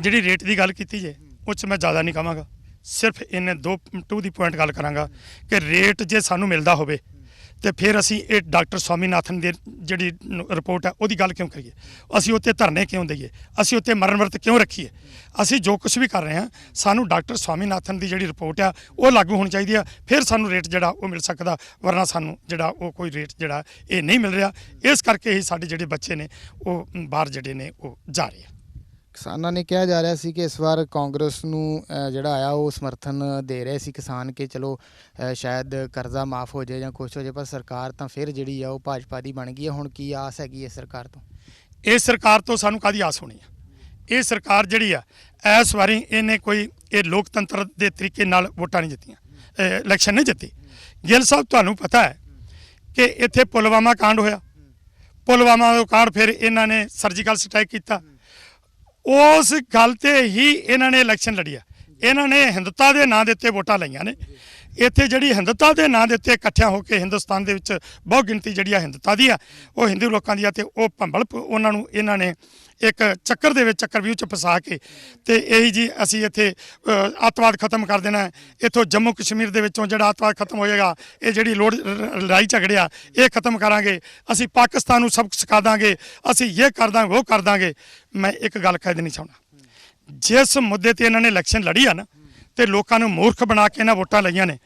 ਜਿਹੜੀ ਰੇਟ ਦੀ ਗੱਲ ਕੀਤੀ ਜੇ ਉਹ 'ਚ ਮੈਂ ਜ਼ਿਆਦਾ ਨਹੀਂ ਕਹਾਂਗਾ, ਸਿਰਫ ਇਹਨੇ 2 ਦੀ ਪੁਆਇੰਟ ਗੱਲ ਕਰਾਂਗਾ ਕਿ ਰੇਟ ਜੇ ਸਾਨੂੰ ਮਿਲਦਾ ਹੋਵੇ ਤੇ ਫਿਰ ਅਸੀਂ ਇਹ ਡਾਕਟਰ ਸਵਾਮੀਨਾਥਨ ਦੀ ਜਿਹੜੀ ਰਿਪੋਰਟ ਹੈ ਉਹਦੀ ਗੱਲ ਕਿਉਂ ਕਰੀਏ? ਅਸੀਂ ਉੱਤੇ ਧਰਨੇ ਕਿਉਂ ਦਈਏ? ਅਸੀਂ ਉੱਤੇ ਮਰਨ ਵਰਤ ਕਿਉਂ ਰੱਖੀਏ? ਅਸੀਂ ਜੋ ਕੁਝ ਵੀ ਕਰ ਰਹੇ ਹਾਂ ਸਾਨੂੰ ਡਾਕਟਰ ਸਵਾਮੀਨਾਥਨ ਦੀ ਜਿਹੜੀ ਰਿਪੋਰਟ ਆ ਉਹ ਲਾਗੂ ਹੋਣੀ ਚਾਹੀਦੀ ਆ, ਫਿਰ ਸਾਨੂੰ ਰੇਟ ਜਿਹੜਾ ਉਹ ਮਿਲ ਸਕਦਾ, ਵਰਨਾ ਸਾਨੂੰ ਜਿਹੜਾ ਉਹ ਕੋਈ ਰੇਟ ਜਿਹੜਾ ਇਹ ਨਹੀਂ ਮਿਲ ਰਿਹਾ। ਇਸ ਕਰਕੇ ਹੀ ਸਾਡੇ ਜਿਹੜੇ ਬੱਚੇ ਨੇ ਉਹ ਬਾਹਰ ਜਿਹੜੇ ਨੇ ਉਹ ਜਾ ਰਹੇ ਆ।
ਕਿਸਾਨਾਂ ਨੇ ਕਿਹਾ ਜਾ ਰਿਹਾ ਸੀ ਕਿ ਇਸ ਵਾਰ ਕਾਂਗਰਸ ਨੂੰ ਜਿਹੜਾ ਆਇਆ ਉਹ ਸਮਰਥਨ ਦੇ ਰਹੇ ਸੀ ਕਿਸਾਨ ਕਿ ਚਲੋ ਸ਼ਾਇਦ ਕਰਜ਼ਾ ਮਾਫ ਹੋ ਜਾਏ ਜਾਂ ਕੁਛ ਹੋ ਜਾਏ, ਪਰ ਸਰਕਾਰ ਤਾਂ ਫਿਰ ਜਿਹੜੀ ਆ ਉਹ ਭਾਜਪਾ ਦੀ ਬਣ ਗਈ ਹੈ। ਹੁਣ ਕੀ ਆਸ ਹੈਗੀ ਇਸ ਸਰਕਾਰ ਤੋਂ?
ਇਸ ਸਰਕਾਰ ਤੋਂ ਸਾਨੂੰ ਕਾਹਦੀ ਆਸ ਹੋਣੀ ਆ? ਇਹ ਸਰਕਾਰ ਜਿਹੜੀ ਆ ਇਸ ਵਾਰੀ ਇਹਨੇ ਕੋਈ ਇਹ ਲੋਕਤੰਤਰ ਦੇ ਤਰੀਕੇ ਨਾਲ ਵੋਟਾਂ ਨਹੀਂ ਜਿੱਤੀਆਂ, ਇਲੈਕਸ਼ਨ ਨਹੀਂ ਜਿੱਤੀ। ਗਿੱਲ ਸਾਹਿਬ, ਤੁਹਾਨੂੰ ਪਤਾ ਹੈ ਕਿ ਇੱਥੇ ਪੁਲਵਾਮਾ ਕਾਂਡ ਹੋਇਆ, ਪੁਲਵਾਮਾ ਦਾ ਕਾਂਡ ਫਿਰ ਇਹਨਾਂ ਨੇ ਸਰਜੀਕਲ ਸਟ੍ਰਾਈਕ ਕੀਤਾ, ਉਸ ਗੱਲ ਤੇ ਹੀ ਇਹਨਾਂ ਨੇ ਇਲੈਕਸ਼ਨ ਲੜਿਆ। ਇਹਨਾਂ ਨੇ ਹਿੰਦੂਤਾ ਦੇ ਨਾਂ ਦੇ ਉੱਤੇ ਵੋਟਾਂ ਲਈਆਂ ਨੇ। ਇੱਥੇ ਜਿਹੜੀ ਹਿੰਦੂਤਾ ਦੇ ਨਾਂ ਦੇ ਉੱਤੇ ਇਕੱਠਿਆਂ ਹੋ ਕੇ ਹਿੰਦੁਸਤਾਨ ਦੇ ਵਿੱਚ ਬਹੁਤ ਗਿਣਤੀ ਜਿਹੜੀ ਆ ਹਿੰਦੂਤਾ ਦੀ ਆ, ਉਹ ਹਿੰਦੂ ਲੋਕਾਂ ਦੀ ਆ, ਤੇ ਉਹ ਭੰਬਲ ਉਹਨਾਂ ਨੂੰ ਇਹਨਾਂ ਨੇ ਇੱਕ ਚੱਕਰ ਦੇ ਵਿੱਚ ਚੱਕਰਵਿਊਹ 'ਚ ਫਸਾ ਕੇ ਤੇ ਇਹੀ ਜੀ ਅਸੀਂ ਇੱਥੇ ਅੱਤਵਾਦ ਖਤਮ ਕਰ ਦੇਣਾ, ਇੱਥੋਂ ਜੰਮੂ ਕਸ਼ਮੀਰ ਦੇ ਵਿੱਚੋਂ ਜਿਹੜਾ ਅੱਤਵਾਦ ਖਤਮ ਹੋ ਜਾਏਗਾ, ਇਹ ਜਿਹੜੀ ਲੜਾਈ ਝਗੜਿਆ ਇਹ ਖਤਮ ਕਰਾਂਗੇ, ਅਸੀਂ ਪਾਕਿਸਤਾਨ ਨੂੰ ਸਬਕ ਸਿਖਾ ਦਾਂਗੇ, ਅਸੀਂ ਇਹ ਕਰ ਦਾਂਗੇ ਉਹ ਕਰ ਦਾਂਗੇ। ਮੈਂ ਇੱਕ ਗੱਲ ਕਹਿ ਦੇਣੀ ਚਾਹੁੰਦਾ, ਜਿਸ ਮੁੱਦੇ ਤੇ ਇਹਨਾਂ ਨੇ ਇਲੈਕਸ਼ਨ ਲੜੀ ਆ ਨਾ ਤੇ ਲੋਕਾਂ ਨੂੰ ਮੂਰਖ ਬਣਾ ਕੇ ਇਹਨਾਂ ਵੋਟਾਂ ਲਈਆਂ ਨੇ,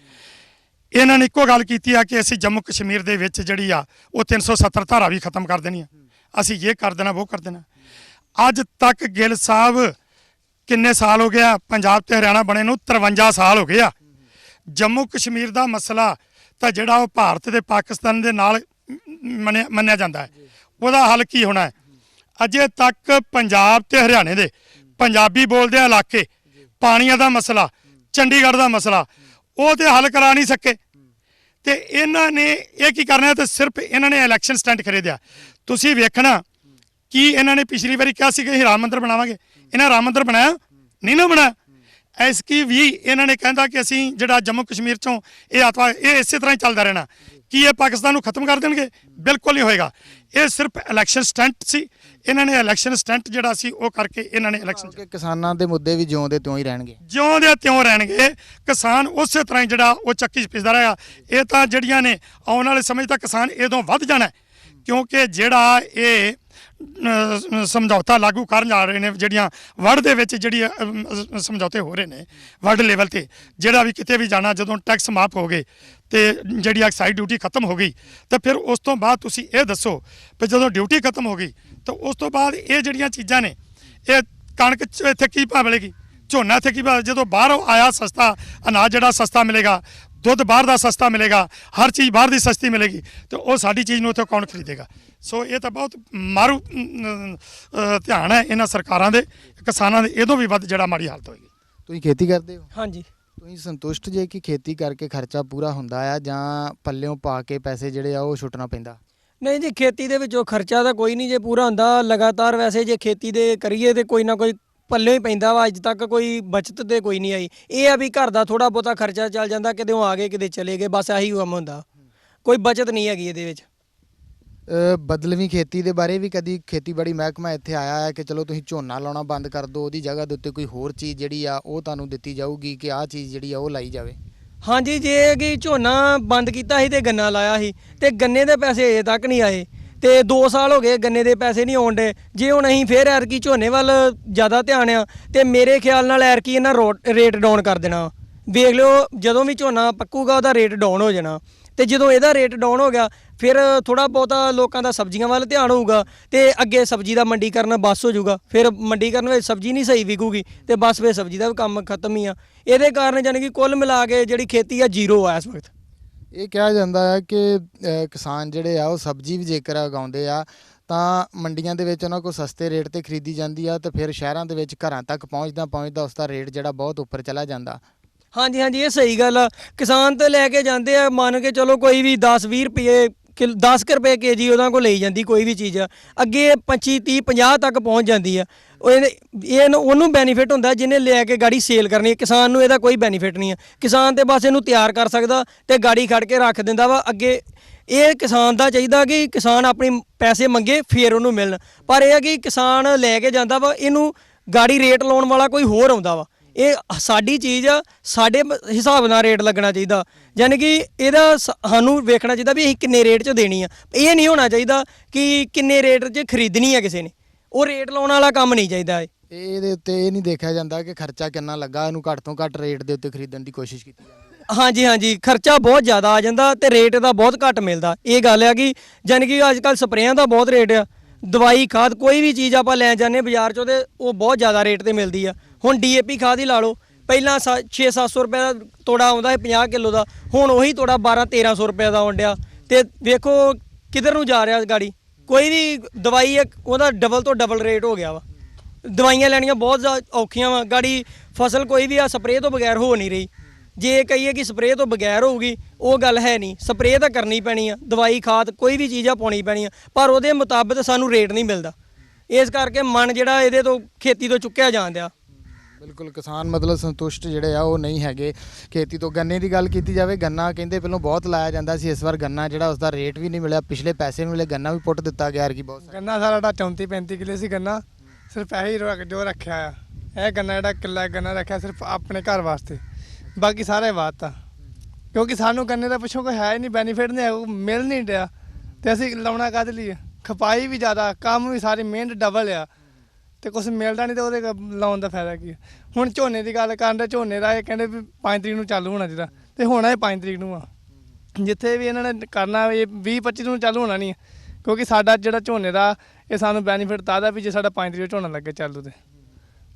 ਇਹਨਾਂ ਨੇ ਇੱਕੋ ਗੱਲ ਕੀਤੀ ਆ ਕਿ ਅਸੀਂ ਜੰਮੂ ਕਸ਼ਮੀਰ ਦੇ ਵਿੱਚ ਜਿਹੜੀ ਆ ਉਹ 370 ਧਾਰਾ ਵੀ ਖਤਮ ਕਰ ਦੇਣੀ ਆ, ਅਸੀਂ ਇਹ ਕਰ ਦੇਣਾ ਉਹ ਕਰ ਦੇਣਾ। ਅੱਜ ਤੱਕ ਗਿੱਲ ਸਾਹਿਬ ਕਿੰਨੇ ਸਾਲ ਹੋ ਗਿਆ ਪੰਜਾਬ ਤੇ ਹਰਿਆਣਾ ਬਣੇ ਨੂੰ? 53 ਸਾਲ ਹੋ ਗਏ ਆ। ਜੰਮੂ ਕਸ਼ਮੀਰ ਦਾ ਮਸਲਾ ਤਾਂ ਜਿਹੜਾ ਉਹ ਭਾਰਤ ਤੇ ਪਾਕਿਸਤਾਨ ਦੇ ਨਾਲ ਮੰਨਿਆ ਜਾਂਦਾ ਹੈ, ਉਹਦਾ ਹੱਲ ਕੀ ਹੋਣਾ ਹੈ? ਅਜੇ ਤੱਕ ਪੰਜਾਬ ਤੇ ਹਰਿਆਣੇ ਦੇ ਪੰਜਾਬੀ ਬੋਲਦੇ ਇਲਾਕੇ, ਪਾਣੀਆਂ ਦਾ ਮਸਲਾ, ਚੰਡੀਗੜ੍ਹ ਦਾ ਮਸਲਾ, ਉਹ ਤੇ ਹੱਲ ਕਰਾ ਨਹੀਂ ਸਕੇ। ਤੇ ਇਹਨਾਂ ਨੇ ਇਹ ਕੀ ਕਰਨਾ, ਤੇ ਸਿਰਫ ਇਹਨਾਂ ਨੇ ਇਲੈਕਸ਼ਨ ਸਟੰਟ ਖਰੀਦਿਆ। ਤੁਸੀਂ ਵੇਖਣਾ ਕਿ ਇਹਨਾਂ ਨੇ ਪਿਛਲੀ ਵਾਰੀ ਕਿਹਾ ਸੀ ਕਿ ਅਸੀਂ ਰਾਮ ਮੰਦਿਰ ਬਣਾਵਾਂਗੇ, ਇਹਨਾਂ ਰਾਮ ਮੰਦਿਰ ਬਣਾਇਆ ਨਹੀਂ ਨਾ ਬਣਾਇਆ। ਐਸਕੀ ਵੀ ਇਹਨਾਂ ਨੇ ਕਹਿੰਦਾ ਕਿ ਅਸੀਂ ਜਿਹੜਾ ਜੰਮੂ ਕਸ਼ਮੀਰ ਚੋਂ ਇਹ ਅੱਤਵਾਦ ਇਹ ਇਸੇ ਤਰ੍ਹਾਂ ਹੀ ਚੱਲਦਾ ਰਹਿਣਾ, ਕੀ ਇਹ ਪਾਕਿਸਤਾਨ ਨੂੰ ਖਤਮ ਕਰ ਦੇਣਗੇ? ਬਿਲਕੁਲ ਨਹੀਂ ਹੋਏਗਾ। ਇਹ ਸਿਰਫ ਇਲੈਕਸ਼ਨ ਸਟੰਟ ਸੀ। ਇਹਨਾਂ ਨੇ ਇਲੈਕਸ਼ਨ ਸਟੰਟ ਜਿਹੜਾ ਸੀ ਉਹ ਕਰਕੇ ਇਹਨਾਂ ਨੇ ਇਲੈਕਸ਼ਨ
ਕਿਸਾਨਾਂ ਦੇ ਮੁੱਦੇ ਵੀ ਜਿਉਂ ਦੇ ਤਿਉਂ ਹੀ ਰਹਿਣਗੇ,
ਜਿਉਂ ਦੇ ਤਿਉਂ ਰਹਿਣਗੇ। ਕਿਸਾਨ ਉਸੇ ਤਰ੍ਹਾਂ ਹੀ ਜਿਹੜਾ ਉਹ ਚੱਕੀ 'ਚ ਪਿਸਦਾ ਰਹੇਗਾ। ਇਹ ਤਾਂ ਜਿਹੜੀਆਂ ਨੇ ਆਉਣ ਵਾਲੇ ਸਮੇਂ ਤੱਕ ਕਿਸਾਨ ਇਹਦੋਂ ਵੱਧ ਜਾਣਾ, ਕਿਉਂਕਿ ਜਿਹੜਾ ਇਹ ਸਮਝੌਤਾ ਲਾਗੂ ਕਰਨ ਜਾ ਰਹੇ ਨੇ, ਜਿਹੜੀਆਂ ਵਰਲਡ ਦੇ ਵਿੱਚ ਜਿਹੜੀ ਸਮਝੌਤੇ ਹੋ ਰਹੇ ਨੇ ਵਰਲਡ ਲੈਵਲ ਤੇ, ਜਿਹੜਾ ਵੀ ਕਿਤੇ ਵੀ ਜਾਣਾ, ਜਦੋਂ ਟੈਕਸ ਮਾਫ ਹੋ ਗਏ ਤੇ ਜਿਹੜੀ ਐਕਸਾਈਜ਼ ਡਿਊਟੀ ਖਤਮ ਹੋ ਗਈ, ਤਾਂ ਫਿਰ ਉਸ ਤੋਂ ਬਾਅਦ ਤੁਸੀਂ ਇਹ ਦੱਸੋ ਵੀ ਜਦੋਂ ਡਿਊਟੀ ਖਤਮ ਹੋ ਗਈ ਤਾਂ ਉਸ ਤੋਂ ਬਾਅਦ ਇਹ ਜਿਹੜੀਆਂ ਚੀਜ਼ਾਂ ਨੇ, ਇਹ ਕਣਕ ਇੱਥੇ ਕੀ ਭਾਅ ਮਿਲੇਗੀ, ਝੋਨਾ ਇੱਥੇ ਕੀ ਭਾਅ? ਜਦੋਂ ਬਾਹਰੋਂ ਆਇਆ ਸਸਤਾ ਅਨਾਜ ਜਿਹੜਾ ਸਸਤਾ ਮਿਲੇਗਾ, ਦੁੱਧ ਬਾਹਰ ਦਾ ਸਸਤਾ ਮਿਲੇਗਾ, ਹਰ ਚੀਜ਼ ਬਾਹਰ ਦੀ ਸਸਤੀ ਮਿਲੇਗੀ, ਤੇ ਉਹ ਸਾਡੀ ਚੀਜ਼ ਨੂੰ ਉੱਥੇ ਕੌਣ ਖਰੀਦੇਗਾ? ਸੋ ਇਹ ਤਾਂ ਬਹੁਤ ਮਾਰੂ ਧਿਆਨ ਹੈ ਇਹਨਾਂ ਸਰਕਾਰਾਂ ਦੇ, ਕਿਸਾਨਾਂ ਦੇ ਇਹਦੋਂ ਵੀ ਵੱਧ ਜਿਹੜਾ ਮਾੜੀ ਹਾਲਤ ਹੋਏਗੀ।
ਤੁਸੀਂ ਖੇਤੀ ਕਰਦੇ ਹੋ?
ਹਾਂਜੀ।
ਤੁਸੀਂ ਸੰਤੁਸ਼ਟ ਜੇ ਕਿ ਖੇਤੀ ਕਰਕੇ ਖਰਚਾ ਪੂਰਾ ਹੁੰਦਾ ਆ ਜਾਂ ਪੱਲਿਓਂ ਪਾ ਕੇ ਪੈਸੇ ਜਿਹੜੇ ਆ ਉਹ ਛੁੱਟਣਾ ਪੈਂਦਾ?
ਨਹੀਂ ਜੀ, ਖੇਤੀ ਦੇ ਵਿੱਚੋਂ ਖਰਚਾ ਤਾਂ ਕੋਈ ਨਹੀਂ ਜੇ ਪੂਰਾ ਹੁੰਦਾ। ਲਗਾਤਾਰ ਵੈਸੇ ਜੇ ਖੇਤੀ ਦੇ ਕਰੀਏ ਤੇ ਕੋਈ ਨਾ ਕੋਈ ਪੱਲਿਓਂ ਹੀ ਪੈਂਦਾ ਵਾ। ਅੱਜ ਤੱਕ ਕੋਈ ਬਚਤ ਤੇ ਕੋਈ ਨਹੀਂ ਆਈ। ਇਹ ਆ ਵੀ ਘਰ ਦਾ ਥੋੜਾ ਬਹੁਤਾ ਖਰਚਾ ਚੱਲ ਜਾਂਦਾ, ਕਿਤੇ ਆ ਗਏ ਕਿਤੇ ਚਲੇ ਗਏ, ਬਸ ਆਹੀ ਕੰਮ ਹੁੰਦਾ, ਕੋਈ ਬਚਤ ਨਹੀਂ ਹੈਗੀ ਇਹਦੇ ਵਿੱਚ।
ਬਦਲਵੀਂ ਖੇਤੀ ਦੇ ਬਾਰੇ ਵੀ ਕਦੀ ਖੇਤੀਬਾੜੀ ਮਹਿਕਮਾ ਇੱਥੇ ਆਇਆ ਹੈ ਕਿ ਚਲੋ ਤੁਸੀਂ ਝੋਨਾ ਲਾਉਣਾ ਬੰਦ ਕਰ ਦਿਓ, ਉਹਦੀ ਜਗ੍ਹਾ ਦੇ ਉੱਤੇ ਕੋਈ ਹੋਰ ਚੀਜ਼ ਜਿਹੜੀ ਆ ਉਹ ਤੁਹਾਨੂੰ ਦਿੱਤੀ ਜਾਊਗੀ ਕਿ ਆਹ ਚੀਜ਼ ਜਿਹੜੀ ਆ ਉਹ ਲਾਈ ਜਾਵੇ?
ਹਾਂਜੀ, ਜੇ ਕਿ ਝੋਨਾ ਬੰਦ ਕੀਤਾ ਸੀ ਤੇ ਗੰਨਾ ਲਾਇਆ ਸੀ, ਤੇ ਗੰਨੇ ਦੇ ਪੈਸੇ ਅਜੇ ਤੱਕ ਨਹੀਂ ਆਏ, ਤੇ 2 ਸਾਲ ਹੋ ਗਏ ਗੰਨੇ ਦੇ ਪੈਸੇ ਨਹੀਂ ਆਉਣ ਡੇ। ਜੇ ਹੁਣ ਅਸੀਂ ਫੇਰ ਐਰਕੀ ਝੋਨੇ ਵੱਲ ਜ਼ਿਆਦਾ ਧਿਆਨ ਆ ਤੇ ਮੇਰੇ ਖਿਆਲ ਨਾਲ ਐਰਕੀ ਇਹਨਾਂ ਰੇਟ ਡਾਊਨ ਕਰ ਦੇਣਾ। ਵੇਖ ਲਿਓ, ਜਦੋਂ ਵੀ ਝੋਨਾ ਪੱਕੂਗਾ ਉਹਦਾ ਰੇਟ ਡਾਊਨ ਹੋ ਜਾਣਾ, ਤੇ ਜਦੋਂ ਇਹਦਾ ਰੇਟ ਡਾਊਨ ਹੋ ਗਿਆ ਫਿਰ ਥੋੜਾ ਬਹੁਤਾ ਲੋਕਾਂ ਦਾ ਸਬਜ਼ੀਆਂ ਵੱਲ ਧਿਆਨ ਹੋਊਗਾ, ਤੇ ਅੱਗੇ ਸਬਜ਼ੀ ਦਾ ਮੰਡੀਕਰਨ ਬਸ ਹੋ ਜਾਊਗਾ। ਫਿਰ ਮੰਡੀਕਰਨ ਵਿੱਚ ਸਬਜ਼ੀ ਨਹੀਂ ਸਹੀ ਵਿਕੂਗੀ ਤੇ ਬਸ ਫਿਰ ਸਬਜ਼ੀ ਦਾ ਵੀ ਕੰਮ ਖਤਮ ਹੀ ਆ। ਇਹਦੇ ਕਾਰਨ ਯਾਨੀ ਕਿ ਕੁੱਲ ਮਿਲਾ ਕੇ ਜਿਹੜੀ ਖੇਤੀ ਆ ਜ਼ੀਰੋ ਆ ਇਸ ਵਕਤ।
ਇਹ ਕਿਹਾ ਜਾਂਦਾ ਹੈ ਕਿ ਕਿਸਾਨ ਜਿਹੜੇ ਆ ਉਹ ਸਬਜ਼ੀ ਵੀ ਜੇਕਰ ਉਗਾਉਂਦੇ ਆ ਤਾਂ ਮੰਡੀਆਂ ਦੇ ਵਿੱਚ ਉਹਨਾਂ ਕੋਲ ਸਸਤੇ ਰੇਟ ਤੇ ਖਰੀਦੀ ਜਾਂਦੀ ਆ, ਤੇ ਫਿਰ ਸ਼ਹਿਰਾਂ ਦੇ ਵਿੱਚ ਘਰਾਂ ਤੱਕ ਪਹੁੰਚਦਾ ਉਸ ਦਾ ਰੇਟ ਜਿਹੜਾ ਬਹੁਤ ਉੱਪਰ ਚਲਾ ਜਾਂਦਾ।
ਹਾਂਜੀ ਹਾਂਜੀ, ਇਹ ਸਹੀ ਗੱਲ ਆ। ਕਿਸਾਨ ਤੇ ਲੈ ਕੇ ਜਾਂਦੇ ਆ, ਮੰਨ ਕੇ ਚਲੋ ਕੋਈ ਵੀ 10-20 ਰੁਪਏ 10 ਰੁਪਏ ਕੇਜੀ ਉਹਨਾਂ ਕੋਲ ਲਈ ਜਾਂਦੀ ਕੋਈ ਵੀ ਚੀਜ਼ ਆ, ਅੱਗੇ 25 30 50 ਤੱਕ ਪਹੁੰਚ ਜਾਂਦੀ ਆ। ਉਹਨੂੰ ਬੈਨੀਫਿਟ ਹੁੰਦਾ ਜਿਹਨੇ ਲੈ ਕੇ ਗਾੜੀ ਸੇਲ ਕਰਨੀ। ਕਿਸਾਨ ਨੂੰ ਇਹਦਾ ਕੋਈ ਬੈਨੀਫਿਟ ਨਹੀਂ ਆ। ਕਿਸਾਨ ਤੇ ਬਸ ਇਹਨੂੰ ਤਿਆਰ ਕਰ ਸਕਦਾ ਤੇ ਗਾੜੀ ਖੜ ਕੇ ਰੱਖ ਦਿੰਦਾ ਵਾ ਅੱਗੇ। ਇਹ ਕਿਸਾਨ ਦਾ ਚਾਹੀਦਾ ਕਿ ਕਿਸਾਨ ਆਪਣੀ ਪੈਸੇ ਮੰਗੇ ਫਿਰ ਉਹਨੂੰ ਮਿਲਣ, ਪਰ ਇਹ ਆ ਕਿ ਕਿਸਾਨ ਲੈ ਕੇ ਜਾਂਦਾ ਵਾ, ਇਹਨੂੰ ਗਾੜੀ ਰੇਟ ਲਾਉਣ ਵਾਲਾ ਕੋਈ ਹੋਰ ਆਉਂਦਾ ਵਾ। ਇਹ ਸਾਡੀ ਚੀਜ਼ ਆ, ਸਾਡੇ ਹਿਸਾਬ ਨਾਲ ਰੇਟ ਲੱਗਣਾ ਚਾਹੀਦਾ, ਯਾਨੀ ਕਿ ਇਹਦਾ ਸਾਨੂੰ ਵੇਖਣਾ ਚਾਹੀਦਾ ਵੀ ਅਸੀਂ ਕਿੰਨੇ ਰੇਟ 'ਚ ਦੇਣੀ ਆ। ਇਹ ਨਹੀਂ ਹੋਣਾ ਚਾਹੀਦਾ ਕਿ ਕਿੰਨੇ ਰੇਟ 'ਚ ਖਰੀਦਣੀ ਆ ਕਿਸੇ ਨੇ, ਉਹ ਰੇਟ ਲਾਉਣ ਵਾਲਾ ਕੰਮ ਨਹੀਂ ਚਾਹੀਦਾ।
ਇਹਦੇ ਉੱਤੇ ਇਹ ਨਹੀਂ ਦੇਖਿਆ ਜਾਂਦਾ ਕਿ ਖਰਚਾ ਕਿੰਨਾ ਲੱਗਾ, ਇਹਨੂੰ ਘੱਟ ਤੋਂ ਘੱਟ ਰੇਟ ਦੇ ਉੱਤੇ ਖਰੀਦਣ ਦੀ ਕੋਸ਼ਿਸ਼ ਕੀਤੀ ਜਾਂਦੀ।
ਹਾਂਜੀ ਹਾਂਜੀ, ਖਰਚਾ ਬਹੁਤ ਜ਼ਿਆਦਾ ਆ ਜਾਂਦਾ ਤੇ ਰੇਟ ਦਾ ਬਹੁਤ ਘੱਟ ਮਿਲਦਾ। ਇਹ ਗੱਲ ਆ ਕਿ ਯਾਨੀ ਕਿ ਅੱਜ ਕੱਲ੍ਹ ਸਪਰੇਆਂ ਦਾ ਬਹੁਤ ਰੇਟ ਆ, ਦਵਾਈ ਖਾਦ ਕੋਈ ਵੀ ਚੀਜ਼ ਆਪਾਂ ਲੈ ਜਾਂਦੇ ਬਾਜ਼ਾਰ ਚੋਂ ਤੇ ਉਹ ਬਹੁਤ ਜ਼ਿਆਦਾ ਰੇਟ ਤੇ ਮਿਲਦੀ ਆ। ਹੁਣ ਡੀਏਪੀ ਖਾਦ ਹੀ ਲਾ ਲਓ, ਪਹਿਲਾਂ 6-700 ਰੁਪਏ ਦਾ ਤੋੜਾ ਆਉਂਦਾ ਹੈ 50 ਕਿਲੋ ਦਾ, ਹੁਣ ਉਹੀ ਤੋੜਾ 12-1300 ਰੁਪਏ ਦਾ ਆਉਣ ਡਿਆ। ਤੇ ਵੇਖੋ ਕਿੱਧਰ ਨੂੰ ਜਾ ਰਿਹਾ ਗਾੜੀ। ਕੋਈ ਵੀ ਦਵਾਈ ਉਹਦਾ ਡਬਲ ਤੋਂ ਡਬਲ ਰੇਟ ਹੋ ਗਿਆ ਵਾ। ਦਵਾਈਆਂ ਲੈਣੀਆਂ ਬਹੁਤ ਔਖੀਆਂ ਵਾ ਗਾੜੀ। ਫਸਲ ਕੋਈ ਵੀ ਆ ਸਪਰੇਅ ਤੋਂ ਬਗੈਰ ਹੋ ਨਹੀਂ ਰਹੀ। ਜੇ ਕਹੀਏ ਕਿ ਸਪਰੇਅ ਤੋਂ ਬਗੈਰ ਹੋਊਗੀ, ਉਹ ਗੱਲ ਹੈ ਨਹੀਂ। ਸਪਰੇਅ ਤਾਂ ਕਰਨੀ ਪੈਣੀ ਆ, ਦਵਾਈ ਖਾਦ ਕੋਈ ਵੀ ਚੀਜ਼ ਆ ਪਾਉਣੀ ਪੈਣੀ ਆ, ਪਰ ਉਹਦੇ ਮੁਤਾਬਕ ਸਾਨੂੰ ਰੇਟ ਨਹੀਂ ਮਿਲਦਾ। ਇਸ ਕਰਕੇ ਮਨ ਜਿਹੜਾ ਇਹਦੇ ਤੋਂ ਖੇਤੀ ਤੋਂ ਚੁੱਕਿਆ ਜਾਂਦਿਆ।
ਬਿਲਕੁਲ ਕਿਸਾਨ ਮਤਲਬ ਸੰਤੁਸ਼ਟ ਜਿਹੜੇ ਆ ਉਹ ਨਹੀਂ ਹੈਗੇ ਖੇਤੀ ਤੋਂ। ਗੰਨੇ ਦੀ ਗੱਲ ਕੀਤੀ ਜਾਵੇ, ਗੰਨਾ ਕਹਿੰਦੇ ਪਹਿਲਾਂ ਬਹੁਤ ਲਾਇਆ ਜਾਂਦਾ ਸੀ, ਇਸ ਵਾਰ ਗੰਨਾ ਜਿਹੜਾ ਉਸਦਾ ਰੇਟ ਵੀ ਨਹੀਂ ਮਿਲਿਆ, ਪਿਛਲੇ ਪੈਸੇ ਵੀ ਮਿਲੇ, ਗੰਨਾ ਵੀ ਪੁੱਟ ਦਿੱਤਾ ਗਿਆ ਕਿ ਬਹੁਤ
ਗੰਨਾ ਸਾਡਾ 34-35 ਕਿੱਲੇ ਸੀ ਗੰਨਾ, ਸਿਰਫ ਇਹੀ ਜੋ ਰੱਖਿਆ ਆ। ਇਹ ਗੰਨਾ ਜਿਹੜਾ ਕਿੱਲਾ ਗੰਨਾ ਰੱਖਿਆ ਸਿਰਫ ਆਪਣੇ ਘਰ ਵਾਸਤੇ, ਬਾਕੀ ਸਾਰੇ ਵਾਤਾ। ਕਿਉਂਕਿ ਸਾਨੂੰ ਗੰਨੇ ਦਾ ਪਿੱਛੋਂ ਕੋਈ ਹੈ ਹੀ ਨਹੀਂ, ਬੈਨੀਫਿਟ ਨਹੀਂ ਹੈ, ਉਹ ਮਿਲ ਨਹੀਂ ਰਿਹਾ। ਤੇ ਅਸੀਂ ਲਾਉਣਾ ਕਾਹਦੇ ਲਈ? ਖਪਾਈ ਵੀ ਜ਼ਿਆਦਾ, ਕੰਮ ਵੀ ਸਾਰੀ, ਮਿਹਨਤ ਡਬਲ ਆ, ਤੇ ਕੁਛ ਮਿਲਦਾ ਨਹੀਂ, ਤੇ ਉਹਦੇ ਲਾਉਣ ਦਾ ਫਾਇਦਾ ਕੀ? ਹੁਣ ਝੋਨੇ ਦੀ ਗੱਲ ਕਰਨ ਦੇ, ਝੋਨੇ ਦਾ ਇਹ ਕਹਿੰਦੇ ਵੀ 5 ਤਰੀਕ ਨੂੰ ਚਾਲੂ ਹੋਣਾ ਚਾਹੀਦਾ, ਤੇ ਹੋਣਾ ਇਹ 5 ਤਰੀਕ ਨੂੰ ਆ। ਜਿੱਥੇ ਵੀ ਇਹਨਾਂ ਨੇ ਕਰਨਾ ਇਹ 20-25 ਨੂੰ ਚਾਲੂ ਹੋਣਾ ਨਹੀਂ, ਕਿਉਂਕਿ ਸਾਡਾ ਜਿਹੜਾ ਝੋਨੇ ਦਾ ਇਹ ਸਾਨੂੰ ਬੈਨੀਫਿਟ ਤਾਂ ਦਾ ਵੀ ਜੇ ਸਾਡਾ 5 ਤਰੀਕ ਝੋਨਾ ਲੱਗੇ ਚਾਲੂ, ਤੇ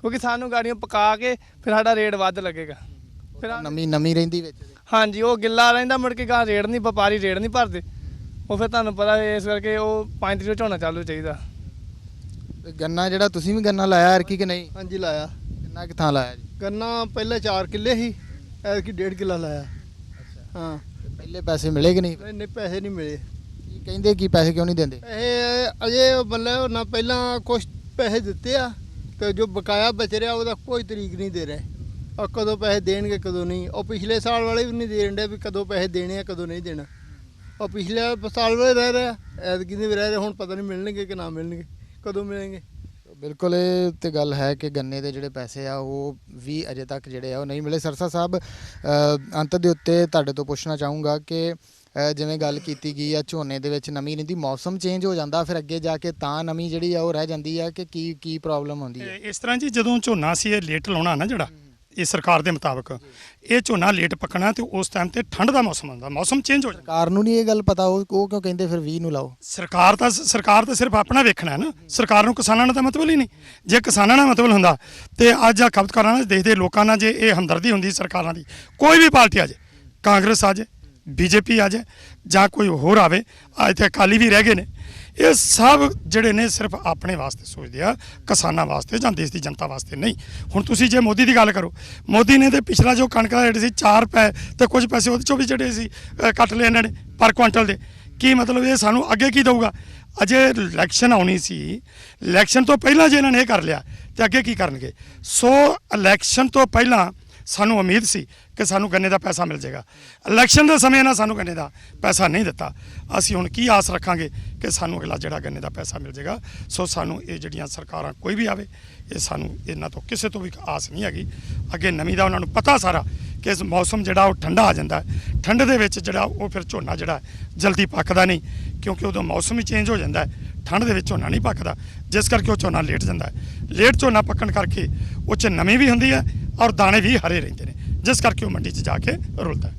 ਕਿਉਂਕਿ ਸਾਨੂੰ ਗਾੜੀਆਂ ਪਕਾ ਕੇ ਫਿਰ ਸਾਡਾ ਰੇਟ ਵੱਧ ਲੱਗੇਗਾ। ਫਿਰ
ਨਵੀਂ ਰਹਿੰਦੀ ਵਿੱਚ।
ਹਾਂਜੀ, ਉਹ ਗਿੱਲਾ ਰਹਿੰਦਾ, ਮੁੜ ਕੇ ਗਾਂ ਰੇਟ ਨਹੀਂ, ਵਪਾਰੀ ਰੇਟ ਨਹੀਂ ਭਰਦੇ। ਉਹ ਫਿਰ ਤੁਹਾਨੂੰ ਪਤਾ ਇਸ ਕਰਕੇ ਉਹ 5 ਤਰੀਕ ਝੋਨਾ ਚਾਲੂ ਚਾਹੀਦਾ।
ਗੰਨਾ ਜਿਹੜਾ ਤੁਸੀਂ ਵੀ ਗੰਨਾ ਲਾਇਆ ਐਰਕੀ ਕਿ ਨਹੀਂ?
ਹਾਂਜੀ ਲਾਇਆ।
ਕਿੰਨਾ ਕਿ ਥਾਂ ਲਾਇਆ ਜੀ?
ਗੰਨਾ ਪਹਿਲੇ 4 ਕਿੱਲੇ ਸੀ, ਐਤਕੀ 1.5 ਕਿੱਲਾ ਲਾਇਆ। ਹਾਂ।
ਪਹਿਲੇ ਪੈਸੇ ਮਿਲੇ ਕਿ ਨਹੀਂ?
ਨਹੀਂ ਪੈਸੇ ਨਹੀਂ ਮਿਲੇ।
ਕੀ ਕਹਿੰਦੇ, ਕੀ ਪੈਸੇ ਕਿਉਂ ਨਹੀਂ ਦਿੰਦੇ?
ਪੈਸੇ ਅਜੇ ਮਤਲਬ ਨਾ ਪਹਿਲਾਂ ਕੁਛ ਪੈਸੇ ਦਿੱਤੇ ਆ, ਤੇ ਜੋ ਬਕਾਇਆ ਬਚ ਰਿਹਾ ਉਹਦਾ ਕੋਈ ਤਰੀਕ ਨਹੀਂ ਦੇ ਰਹੇ। ਔਰ ਕਦੋਂ ਪੈਸੇ ਦੇਣਗੇ ਕਦੋਂ ਨਹੀਂ। ਉਹ ਪਿਛਲੇ ਸਾਲ ਵਾਲੇ ਵੀ ਨਹੀਂ ਦੇਣ ਡੇ ਵੀ ਕਦੋਂ ਪੈਸੇ ਦੇਣੇ ਆ ਕਦੋਂ ਨਹੀਂ ਦੇਣਾ। ਉਹ ਪਿਛਲੇ ਸਾਲ ਵਾਲੇ ਰਹਿ ਰਿਹਾ, ਐਤਕੀ ਦੇ ਵੀ ਰਹਿ ਰਹੇ। ਹੁਣ ਪਤਾ ਨਹੀਂ ਮਿਲਣਗੇ ਕਿ ਨਾ ਮਿਲਣਗੇ, ਕਦੋਂ ਮਿਲਣਗੇ।
ਬਿਲਕੁਲ ਇਹ ਤੇ ਗੱਲ ਹੈ ਕਿ ਗੰਨੇ ਦੇ ਜਿਹੜੇ ਪੈਸੇ ਆ ਉਹ ਵੀ ਅਜੇ ਤੱਕ ਜਿਹੜੇ ਆ ਉਹ ਨਹੀਂ ਮਿਲੇ। ਸਰਸਾ ਸਾਹਿਬ, ਅੰਤ ਦੇ ਉੱਤੇ ਤੁਹਾਡੇ ਤੋਂ ਪੁੱਛਣਾ ਚਾਹੂੰਗਾ ਕਿ ਜਿਵੇਂ ਗੱਲ ਕੀਤੀ ਗਈ ਆ ਝੋਨੇ ਦੇ ਵਿੱਚ ਨਮੀ ਰਹਿੰਦੀ, ਮੌਸਮ ਚੇਂਜ ਹੋ ਜਾਂਦਾ, ਫਿਰ ਅੱਗੇ ਜਾ ਕੇ ਤਾਂ ਨਮੀ ਜਿਹੜੀ ਆ ਉਹ ਰਹਿ ਜਾਂਦੀ ਆ ਕਿ ਕੀ ਪ੍ਰੋਬਲਮ ਹੁੰਦੀ ਹੈ?
ਇਸ ਤਰ੍ਹਾਂ ਜੀ, ਜਦੋਂ ਝੋਨਾ ਸੀ ਇਹ ਲੇਟ ਲਾਉਣਾ ਨਾ, ਜਿਹੜਾ ਇਹ ਸਰਕਾਰ ਦੇ ਮੁਤਾਬਕ ਇਹ ਝੋਨਾ ਲੇਟ ਪੱਕਣਾ, ਤੇ ਉਸ ਟਾਈਮ ਤੇ ਠੰਡ ਦਾ ਮੌਸਮ ਹੁੰਦਾ, ਮੌਸਮ ਚੇਂਜ ਹੋ ਜਾਂਦਾ।
ਸਰਕਾਰ ਨੂੰ ਨਹੀਂ ਇਹ ਗੱਲ ਪਤਾ, ਉਹ ਕਿਉਂ ਕਹਿੰਦੇ ਫਿਰ 20 ਨੂੰ ਲਾਓ?
ਸਰਕਾਰ ਤਾਂ ਸਿਰਫ ਆਪਣਾ ਵੇਖਣਾ ਹੈ ਨਾ। ਸਰਕਾਰ ਨੂੰ ਕਿਸਾਨਾਂ ਨਾਲ ਤਾਂ ਮਤਲਬ ਹੀ ਨਹੀਂ। ਜੇ ਕਿਸਾਨਾਂ ਨਾਲ ਮਤਲਬ ਹੁੰਦਾ ਤੇ ਅੱਜ ਆ ਖਪਤਕਾਰਾਂ ਨਾਲ ਦੇਖਦੇ ਲੋਕਾਂ ਨਾਲ ਜੇ ਇਹ ਹਮਦਰਦੀ ਹੁੰਦੀ ਸਰਕਾਰਾਂ ਦੀ, ਕੋਈ ਵੀ ਪਾਰਟੀ ਆ ਜਾਏ, ਕਾਂਗਰਸ ਆ ਜਾਏ, ਬੀਜੇਪੀ ਆ ਜਾਏ, ਜਾਂ ਕੋਈ ਹੋਰ ਆਵੇ, ਇੱਥੇ ਅਕਾਲੀ ਵੀ ਰਹਿ ਗਏ ਨੇ, ਇਹ ਸਭ ਜਿਹੜੇ ਨੇ ਸਿਰਫ ਆਪਣੇ ਵਾਸਤੇ ਸੋਚਦੇ ਆ, ਕਿਸਾਨਾਂ ਵਾਸਤੇ ਜਾਂ ਦੇਸ਼ ਦੀ ਜਨਤਾ ਵਾਸਤੇ ਨਹੀਂ। ਹੁਣ ਤੁਸੀਂ ਜੇ ਮੋਦੀ ਦੀ ਗੱਲ ਕਰੋ, ਮੋਦੀ ਨੇ ਤੇ ਪਿਛਲਾ ਜੋ ਕਣਕ ਦਾ ਰੇਟ ਸੀ 4 ਰੁਪਏ ਤੇ ਕੁਝ ਪੈਸੇ ਉਹਦੇ ਚੋਂ ਵੀ ਜਿਹੜੇ ਸੀ ਕੱਟ ਲਏ ਇਹਨਾਂ ਨੇ ਪਰ ਕੁਆਂਟਲ ਦੇ। ਕੀ ਮਤਲਬ ਇਹ ਸਾਨੂੰ ਅੱਗੇ ਕੀ ਦਊਗਾ? ਅਜੇ ਇਲੈਕਸ਼ਨ ਆਉਣੀ ਸੀ, ਇਲੈਕਸ਼ਨ ਤੋਂ ਪਹਿਲਾਂ ਜੇ ਇਹਨਾਂ ਨੇ ਇਹ ਕਰ ਲਿਆ ਤੇ ਅੱਗੇ ਕੀ ਕਰਨਗੇ? ਸੋ ਇਲੈਕਸ਼ਨ ਤੋਂ ਪਹਿਲਾਂ ਸਾਨੂੰ ਉਮੀਦ ਸੀ ਕਿ ਸਾਨੂੰ ਗੰਨੇ ਦਾ ਪੈਸਾ ਮਿਲ ਜਾਏਗਾ। ਇਲੈਕਸ਼ਨ ਦੇ ਸਮੇਂ ਨਾਲ ਸਾਨੂੰ ਗੰਨੇ ਦਾ ਪੈਸਾ ਨਹੀਂ ਦਿੱਤਾ। ਅਸੀਂ ਹੁਣ ਕੀ ਆਸ ਰੱਖਾਂਗੇ ਕਿ ਸਾਨੂੰ ਅਗਲਾ ਜਿਹੜਾ ਗੰਨੇ ਦਾ ਪੈਸਾ ਮਿਲ ਜਾਏਗਾ? ਸੋ ਸਾਨੂੰ ਇਹ ਜਿਹੜੀਆਂ ਸਰਕਾਰਾਂ ਕੋਈ ਵੀ ਆਵੇ, ਇਹ ਸਾਨੂੰ ਇਹਨਾਂ ਤੋਂ ਕਿਸੇ ਤੋਂ ਵੀ ਆਸ ਨਹੀਂ ਹੈਗੀ। ਅੱਗੇ ਨਵੀਂ ਦਾ ਉਹਨਾਂ ਨੂੰ ਪਤਾ ਸਾਰਾ ਕਿ ਇਸ ਮੌਸਮ ਜਿਹੜਾ ਉਹ ਠੰਡਾ ਆ ਜਾਂਦਾ, ਠੰਡ ਦੇ ਵਿੱਚ ਜਿਹੜਾ ਉਹ ਫਿਰ ਝੋਨਾ ਜਿਹੜਾ ਜਲਦੀ ਪੱਕਦਾ ਨਹੀਂ, ਕਿਉਂਕਿ ਉਦੋਂ ਮੌਸਮ ਹੀ ਚੇਂਜ ਹੋ ਜਾਂਦਾ ਹੈ। ਠੰਡ ਦੇ ਵਿੱਚ ਝੋਨਾ ਨਹੀਂ ਪੱਕਦਾ, ਜਿਸ ਕਰਕੇ ਉਹ ਝੋਨਾ ਲੇਟ ਜਾਂਦਾ ਹੈ। ਲੇਟ ਝੋਨਾ ਪੱਕਣ ਕਰਕੇ ਉਹ 'ਚ ਨਮੀ ਵੀ ਹੁੰਦੀ ਹੈ ਔਰ ਦਾਣੇ ਵੀ ਹਰੇ ਰਹਿੰਦੇ ਨੇ, ਜਿਸ ਕਰਕੇ ਉਹ ਮੰਡੀ 'ਚ ਜਾ ਕੇ ਰੁਲਦਾ ਹੈ।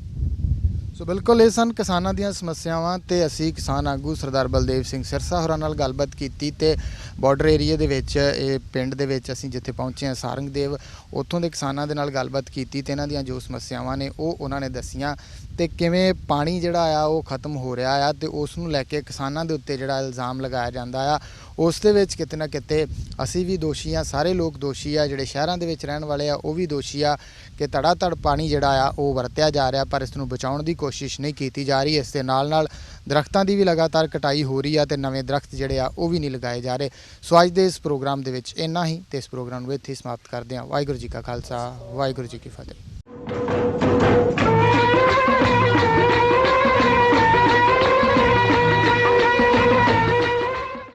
ਸੋ ਬਿਲਕੁਲ ਇਹ ਸਨ ਕਿਸਾਨਾਂ ਦੀਆਂ ਸਮੱਸਿਆਵਾਂ, ਤੇ ਅਸੀਂ ਕਿਸਾਨ ਆਗੂ ਸਰਦਾਰ ਬਲਦੇਵ ਸਿੰਘ ਸਿਰਸਾ ਹੋਰਾਂ ਨਾਲ ਗੱਲਬਾਤ ਕੀਤੀ। ਤੇ ਬਾਰਡਰ ਏਰੀਆ ਦੇ ਵਿੱਚ ਇਹ ਪਿੰਡ ਦੇ ਵਿੱਚ ਅਸੀਂ ਜਿੱਥੇ ਪਹੁੰਚੇ ਹਾਂ ਸਾਰੰਗਦੇਵ, ਉੱਥੋਂ ਦੇ ਕਿਸਾਨਾਂ ਦੇ ਨਾਲ ਗੱਲਬਾਤ ਕੀਤੀ ਤੇ ਇਹਨਾਂ ਦੀਆਂ ਜੋ ਸਮੱਸਿਆਵਾਂ ਨੇ ਉਹ ਉਹਨਾਂ ਨੇ ਦੱਸੀਆਂ, ਤੇ ਕਿਵੇਂ ਪਾਣੀ ਜਿਹੜਾ ਆ ਉਹ ਖਤਮ ਹੋ ਰਿਹਾ ਆ, ਤੇ ਉਸ ਨੂੰ ਲੈ ਕੇ ਕਿਸਾਨਾਂ ਦੇ ਉੱਤੇ ਜਿਹੜਾ ਇਲਜ਼ਾਮ ਲਗਾਇਆ ਜਾਂਦਾ ਆ, ਉਸ ਦੇ ਵਿੱਚ ਕਿਤੇ ਨਾ ਕਿਤੇ ਅਸੀਂ ਵੀ ਦੋਸ਼ੀ ਆ, ਸਾਰੇ ਲੋਕ ਦੋਸ਼ੀ ਆ, ਜਿਹੜੇ ਸ਼ਹਿਰਾਂ ਦੇ ਵਿੱਚ ਰਹਿਣ ਵਾਲੇ ਆ ਉਹ ਵੀ ਦੋਸ਼ੀ ਆ ਕਿ ਧੜਾ ਧੜ ਪਾਣੀ ਜਿਹੜਾ ਆ ਉਹ ਵਰਤਿਆ ਜਾ ਰਿਹਾ, ਪਰ ਇਸ ਨੂੰ ਬਚਾਉਣ ਦੀ ਕੋਸ਼ਿਸ਼ ਨਹੀਂ ਕੀਤੀ ਜਾ ਰਹੀ। ਇਸ ਦੇ ਨਾਲ ਦਰਖਤਾਂ ਦੀ ਵੀ ਲਗਾਤਾਰ ਕਟਾਈ ਹੋ ਰਹੀ ਆ, ਤੇ ਨਵੇਂ ਦਰਖਤ ਜਿਹੜੇ ਆ ਉਹ ਵੀ ਨਹੀਂ ਲਗਾਏ ਜਾ ਰਹੇ। ਸੋ ਅੱਜ ਦੇ ਇਸ ਪ੍ਰੋਗਰਾਮ ਦੇ ਵਿੱਚ ਇੰਨਾ ਹੀ, ਤੇ ਇਸ ਪ੍ਰੋਗਰਾਮ ਨੂੰ ਇੱਥੇ ਸਮਾਪਤ ਕਰਦੇ ਹਾਂ। ਵਾਹਿਗੁਰੂ ਜੀ ਕਾ ਖਾਲਸਾ, ਵਾਹਿਗੁਰੂ ਜੀ ਕੀ ਫਤਿਹ।